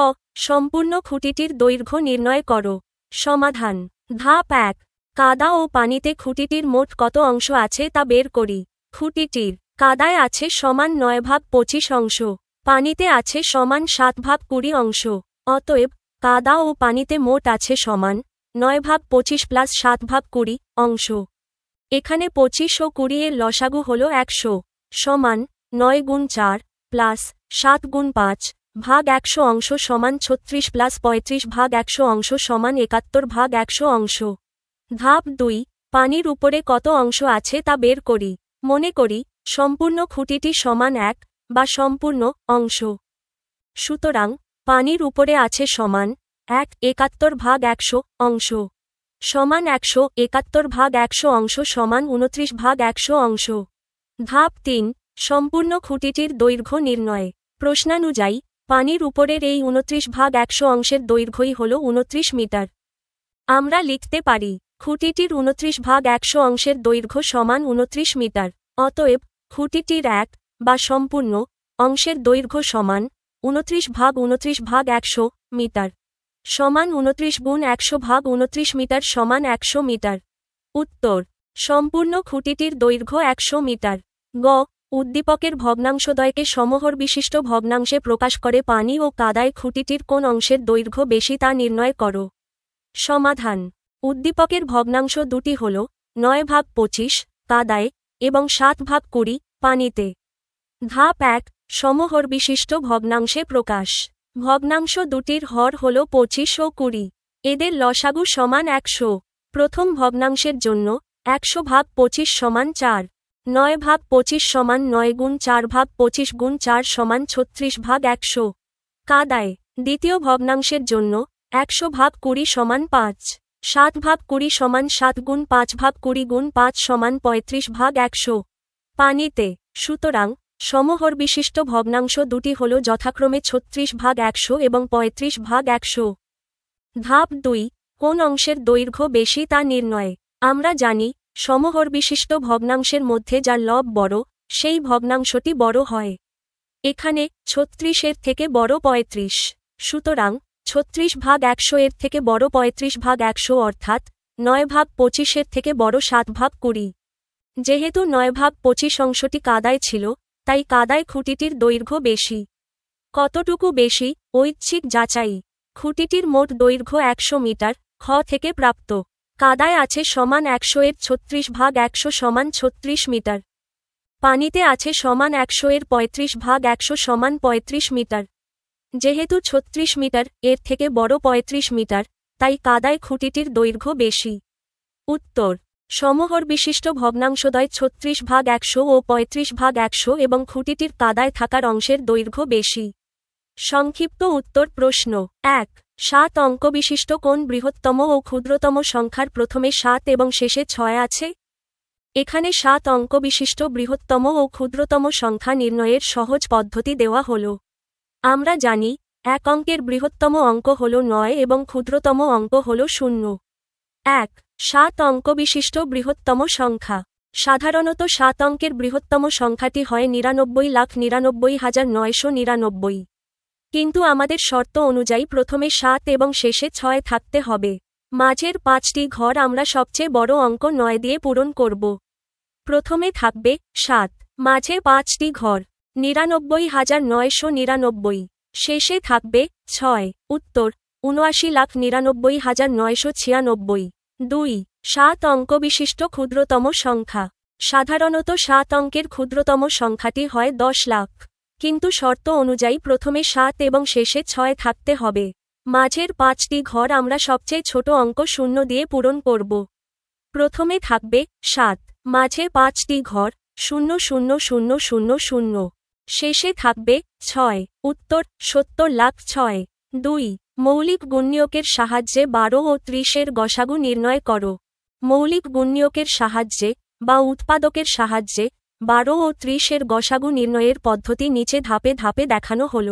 সম্পূর্ণ খুঁটিটির দৈর্ঘ্য নির্ণয় করো। সমাধান ধাপ 1 কাদা ও পানিতে খুঁটিটির মোট কত অংশ আছে তা বের করি। খুঁটিটির কাদায় আছে সমান 9/25 অংশ, পানিতে আছে সমান 7/20 অংশ। অতএব কাদা ও পানিতে মোট আছে সমান 9/25 প্লাস 7/20 অংশ। এখানে 25 ও 20 এর লসাগু হল 100 সমান 9 গুণ 4 প্লাস 7 গুণ 5 ভাগ 100 অংশ সমান 36 প্লাস 35 ভাগ 100 অংশ সমান 71/100 অংশ। ধাপ 2 পানির উপরে কত অংশ আছে তা বের করি। মনে করি সম্পূর্ণ খুঁটিটি সমান 1 বা সম্পূর্ণ অংশ। সুতরাং পানির উপরে আছে সমান 1 71/100 অংশ সমান 171/100 অংশ সমান 29/100 অংশ। ধাপ 3 সম্পূর্ণ খুঁটিটির দৈর্ঘ্য নির্ণয়। প্রশ্নানুযায়ী পানির উপরের এই 29/100 অংশের দৈর্ঘ্যই হল 29 মিটার। আমরা লিখতে পারি খুঁটিটির 29/100 অংশের দৈর্ঘ্য সমান 29 মিটার। অতএব খুঁটিটির এক বা সম্পূর্ণ অংশের দৈর্ঘ্য সমান 29/29/100 মিটার সমান 29 × 100/29 মিটার সমান 100 মিটার। উত্তর সম্পূর্ণ খুঁটিটির দৈর্ঘ্য 100 মিটার। গ উদ্দীপকের ভগ্নাংশদ্বয়কে সমহরবিশিষ্ট ভগ্নাংশে প্রকাশ করে পানি ও কাদায় খুঁটিটির কোন অংশের দৈর্ঘ্য বেশি তা নির্ণয় করো। সমাধান উদ্দীপকের ভগ্নাংশ দুটি হল 9/25 কাদায় এবং 7/20 পানিতে। ধাপ 1 সমহরবিশিষ্ট ভগ্নাংশে প্রকাশ। ভগ্নাংশ দুটির হর হল 25 ও 20। এদের লসাগু সমান 100। প্রথম ভগ্নাংশের জন্য 100/25 সমান 4। 9/25 সমান 9 × 4/25 × 4 সমান 36/100। কাদায় দ্বিতীয় ভগ্নাংশের জন্য 100/20 সমান 5। 7/20 সমান 7 × 5/20 × 5 সমান 35/100। পানিতে সুতরাং সমহরবিশিষ্ট ভগ্নাংশ দুটি হল যথাক্রমে 36/100 এবং 35/100। ধাপ 2 কোন অংশের দৈর্ঘ্য বেশি তা নির্ণয়। আমরা জানি সমহরবিশিষ্ট ভগ্নাংশের মধ্যে যার লব বড় সেই ভগ্নাংশটি বড় হয়। এখানে 36 এর থেকে বড় 35। সুতরাং 36/100 এর থেকে বড় 35/100 অর্থাৎ 9/25 এর থেকে বড় 7/20। যেহেতু 9/25 অংশটি কাদায় ছিল তাই কাদায় খুঁটিটির দৈর্ঘ্য বেশি। কতটুকু বেশি ঐচ্ছিক যাচাই। খুঁটিটির মোট দৈর্ঘ্য 100 মিটার খ থেকে প্রাপ্ত। কাদায় আছে সমান 100 এর 36/100 সমান 36 মিটার। পানিতে আছে সমান 100 এর 35/100 সমান 35 মিটার। যেহেতু 36 মিটার এর থেকে বড় 35 মিটার তাই কাদায় খুঁটিটির দৈর্ঘ্য বেশি। উত্তর সমহরবিশিষ্ট ভগ্নাংশদ্বয় 36/100 ও 35/100 এবং খুঁটিটির কাদায় থাকার অংশের দৈর্ঘ্য বেশি। সংক্ষিপ্ত উত্তর প্রশ্ন 1 7 অঙ্ক বিশিষ্ট কোন বৃহত্তম ও ক্ষুদ্রতম সংখ্যার প্রথমে 7 এবং শেষে 6 আছে? এখানে 7 অঙ্ক বিশিষ্ট বৃহত্তম ও ক্ষুদ্রতম সংখ্যা নির্ণয়ের সহজ পদ্ধতি দেওয়া হল। আমরা জানি এক অঙ্কের বৃহত্তম অঙ্ক হল 9 এবং ক্ষুদ্রতম অঙ্ক হল 0। 1 7 অঙ্ক বিশিষ্ট বৃহত্তম সংখ্যা। সাধারণত 7 অঙ্কের বৃহত্তম সংখ্যাটি হয় 99,99,999। কিন্তু আমাদের শর্ত অনুযায়ী প্রথমে 7 এবং শেষে 6 থাকতে হবে। মাঝের 5টি ঘর আমরা সবচেয়ে বড় অঙ্ক 9 দিয়ে পূরণ করব। প্রথমে থাকবে 7, মাঝে 5টি ঘর 99,999। শেষে থাকবে 6। উত্তর 79,99,996। 2 7 অঙ্ক বিশিষ্ট ক্ষুদ্রতম সংখ্যা। সাধারণত 7 অঙ্কের ক্ষুদ্রতম সংখ্যাটি হয় 10 লাখ। কিন্তু শর্ত অনুযায়ী প্রথমে 7 এবং শেষে 6 থাকতে হবে। মাঝের 5টি ঘর আমরা সবচেয়ে ছোট অঙ্ক 0 দিয়ে পূরণ করব। প্রথমে থাকবে 7, মাঝে 5টি ঘর 0,0,0,0,0। শেষে থাকবে 6। উত্তর 70,06,000। 2 মৌলিক গুণনীয়কের সাহায্যে 12 ও 30 এর গসাগু নির্ণয় করো। মৌলিক গুণনীয়কের সাহায্যে বা উৎপাদকের সাহায্যে 12 ও 30 এর গসাগু নির্ণয়ের পদ্ধতি নিচে ধাপে ধাপে দেখানো হল।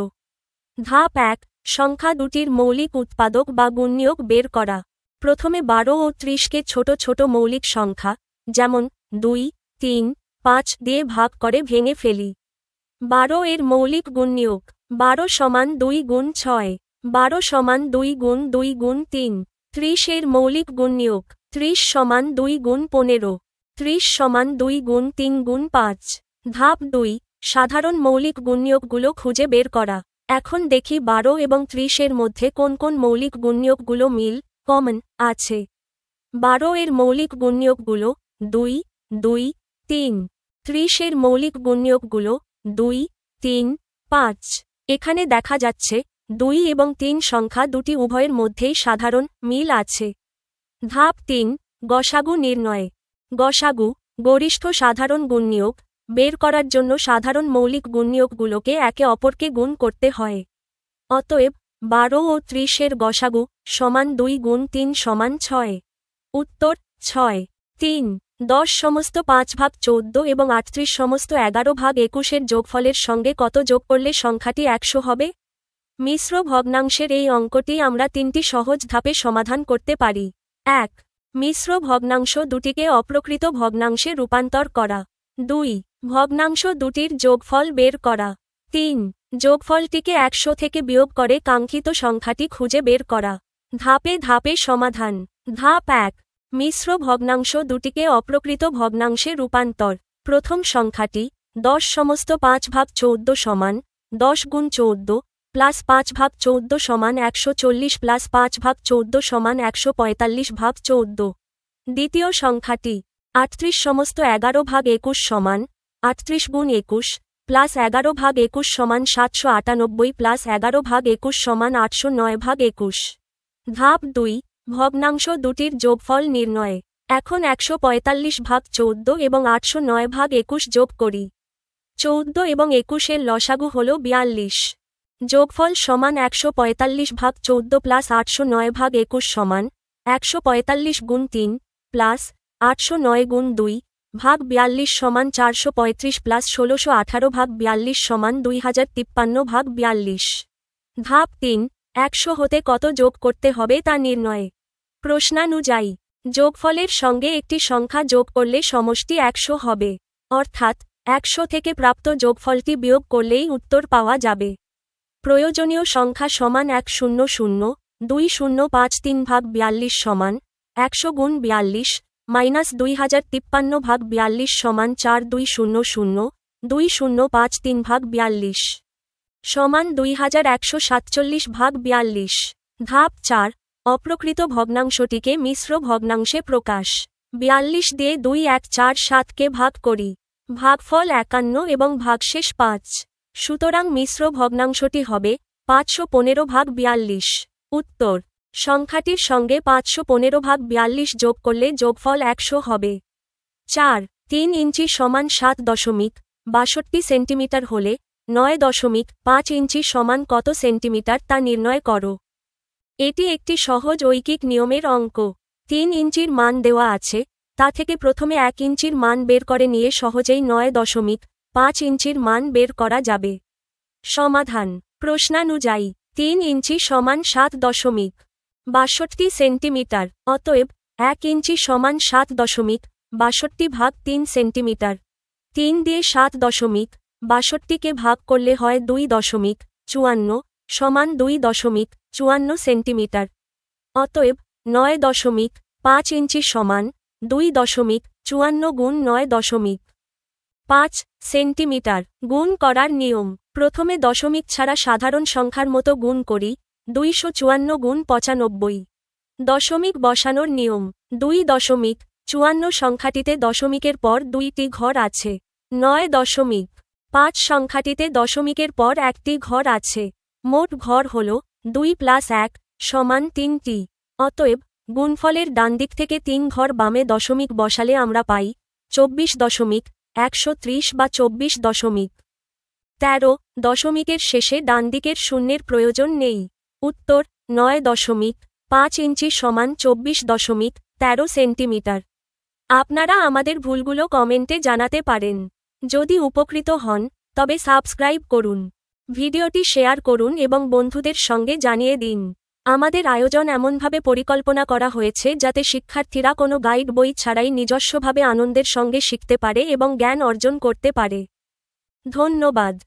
ধাপ 1 সংখ্যা দুটির মৌলিক উৎপাদক বা গুণনীয়ক বের করা। প্রথমে 12 ও 30কে ছোট ছোট মৌলিক সংখ্যা যেমন 2, 3, 5 দিয়ে ভাগ করে ভেঙে ফেলি। 12 এর মৌলিক গুণনীয়ক 12 সমান 2 গুণ 6। 12 সমান 2 গুণ 2 গুণ 3। 30 এর মৌলিক গুণনীয়ক 30 সমান 2 গুণ 15। 30 সমান 2 গুণ 3 গুণ 5। ধাপ 2 সাধারণ মৌলিক গুণনীয়কগুলো খুঁজে বের করা। এখন দেখি 12 এবং 30 এর মধ্যে কোন কোন মৌলিক গুণনীয়কগুলো মিল কমন আছে। 12 এর মৌলিক গুণনীয়কগুলো 2, 2, 3। 30 এর মৌলিক গুণনীয়কগুলো 2, 3, 5। এখানে দেখা যাচ্ছে 2 এবং 3 সংখ্যা দুটি উভয়ের মধ্যেই সাধারণ মিল আছে। ধাপ 3 গসাগু নির্ণয়। গসাগু গরিষ্ঠ সাধারণ গুণনীয়ক বের করার জন্য সাধারণ মৌলিক গুণনীয়কগুলোকে একে অপরকে গুণ করতে হয়। অতএব 12 ও 30 এর গসাগু সমান 2 গুণ 3 সমান 6। উত্তর 6। 3 10 সমস্ত 5 ভাগ 14 এবং 38 সমস্ত 11 ভাগ 21 এর যোগফলের সঙ্গে কত যোগ করলে সংখ্যাটি 100 হবে? মিশ্র ভগ্নাংশের এই অঙ্কটি আমরা 3টি সহজ ধাপে সমাধান করতে পারি। 1. মিশ্র ভগ্নাংশ দুটিকে অপ্রকৃত ভগ্নাংশে রূপান্তর করা। 2. ভগ্নাংশ দুটির যোগফল বের করা। 3. যোগফলটিকে 100 থেকে বিয়োগ করে কাঙ্ক্ষিত সংখ্যাটি খুঁজে বের করা। ধাপে ধাপে সমাধান। ধাপ 1. মিশ্র ভগ্নাংশ দুটিকে অপ্রকৃত ভগ্নাংশে রূপান্তর। প্রথম সংখ্যাটি 10 সমস্ত 5/14 সমান 10 গুণ 14 প্লাস 5/14 সমান 140 প্লাস 5/14 সমান 145/14। দ্বিতীয় সংখ্যাটি 38 সমস্ত 11/21 সমান 38 গুণ 21 প্লাস 11/21 সমান 798 প্লাস 11/21 সমান 809/21। ধাপ 2. ভগ্নাংশ দুটির যোগফল নির্ণয়। এখন 145/14 এবং 809/21 যোগ করি। 14 এবং 21 এর লসাগু হল 42। যোগফল সমান 145/14 প্লাস 809/21 সমান 145 গুণ 3 প্লাস 809 গুণ 2 ভাগ 42 সমান 435 প্লাস 1618/42 সমান 2053/42। ধাপ 3. 100 হতে কত যোগ করতে হবে তা নির্ণয়। প্রশ্নানুযায়ী যোগফলের সঙ্গে একটি সংখ্যা যোগ করলে সমষ্টি 100 হবে, অর্থাৎ 100 থেকে প্রাপ্ত যোগফলটি বিয়োগ করলেই উত্তর পাওয়া যাবে। প্রয়োজনীয় সংখ্যা সমান 100-2053/42 সমান 100 গুণ 42 মাইনাস 2053/42 সমান 4200-2053/42 সমান 2147/42। ধাপ 4. অপ্রকৃত ভগ্নাংশটিকে মিশ্র ভগ্নাংশে প্রকাশ। 42 দিয়ে 2147কে ভাগ করি। ভাগফল 51 এবং ভাগশেষ 5। সুতরাং মিশ্র ভগ্নাংশটি হবে 515/42। উত্তর: সংখ্যাটির সঙ্গে 515/42 যোগ করলে যোগফল 100 হবে। 4. 3 ইঞ্চি সমান 7.62 সেন্টিমিটার হলে 9.5 ইঞ্চি সমান কত সেন্টিমিটার তা নির্ণয় করো। এটি একটি সহজ ঐকিক নিয়মের অঙ্ক। 3 ইঞ্চির মান দেওয়া আছে, তা থেকে প্রথমে 1 ইঞ্চির মান বের করে নিয়ে সহজেই 9.5 ইঞ্চির মান বের করা যাবে। সমাধান। প্রশ্নানুযায়ী 3 ইঞ্চি সমান 7.62 সেন্টিমিটার, অতএব 1 ইঞ্চি সমান 7.62 ভাগ 3 সেন্টিমিটার। 3 দিয়ে 7.62কে ভাগ করলে হয় 2.54 সমান 2.54 সেন্টিমিটার। অতএব 9.5 ইঞ্চি সমান 2.54 গুণ 9.5 সেন্টিমিটার। গুণ করার নিয়ম। প্রথমে দশমিক ছাড়া সাধারণ সংখ্যার মতো গুণ করি। 254 গুণ 95। দশমিক বসানোর নিয়ম। 2.54 সংখ্যাটিতে দশমিকের পর 2টি ঘর আছে। 9.5 সংখ্যাটিতে দশমিকের পর 1টি ঘর আছে। মোট ঘর হল 2 প্লাস 1 সমান 3টি। অতএব গুণফলের ডানদিক থেকে 3 ঘর বামে দশমিক বসালে আমরা পাই 24.130 বা 24.13। দশমিকের শেষে ডানদিকের শূন্যের প্রয়োজন নেই। উত্তর: 9.5 ইঞ্চি সমান 24.13 সেন্টিমিটার। আপনারা আমাদের ভুলগুলো কমেন্টে জানাতে পারেন। যদি উপকৃত হন তবে সাবস্ক্রাইব করুন, ভিডিওটি শেয়ার করুন এবং বন্ধুদের সঙ্গে জানিয়ে দিন। আমাদের আয়োজন এমনভাবে পরিকল্পনা করা হয়েছে যাতে শিক্ষার্থীরা কোনো গাইড বই ছাড়াই নিজস্বভাবে আনন্দের সঙ্গে শিখতে পারে এবং জ্ঞান অর্জন করতে পারে। ধন্যবাদ।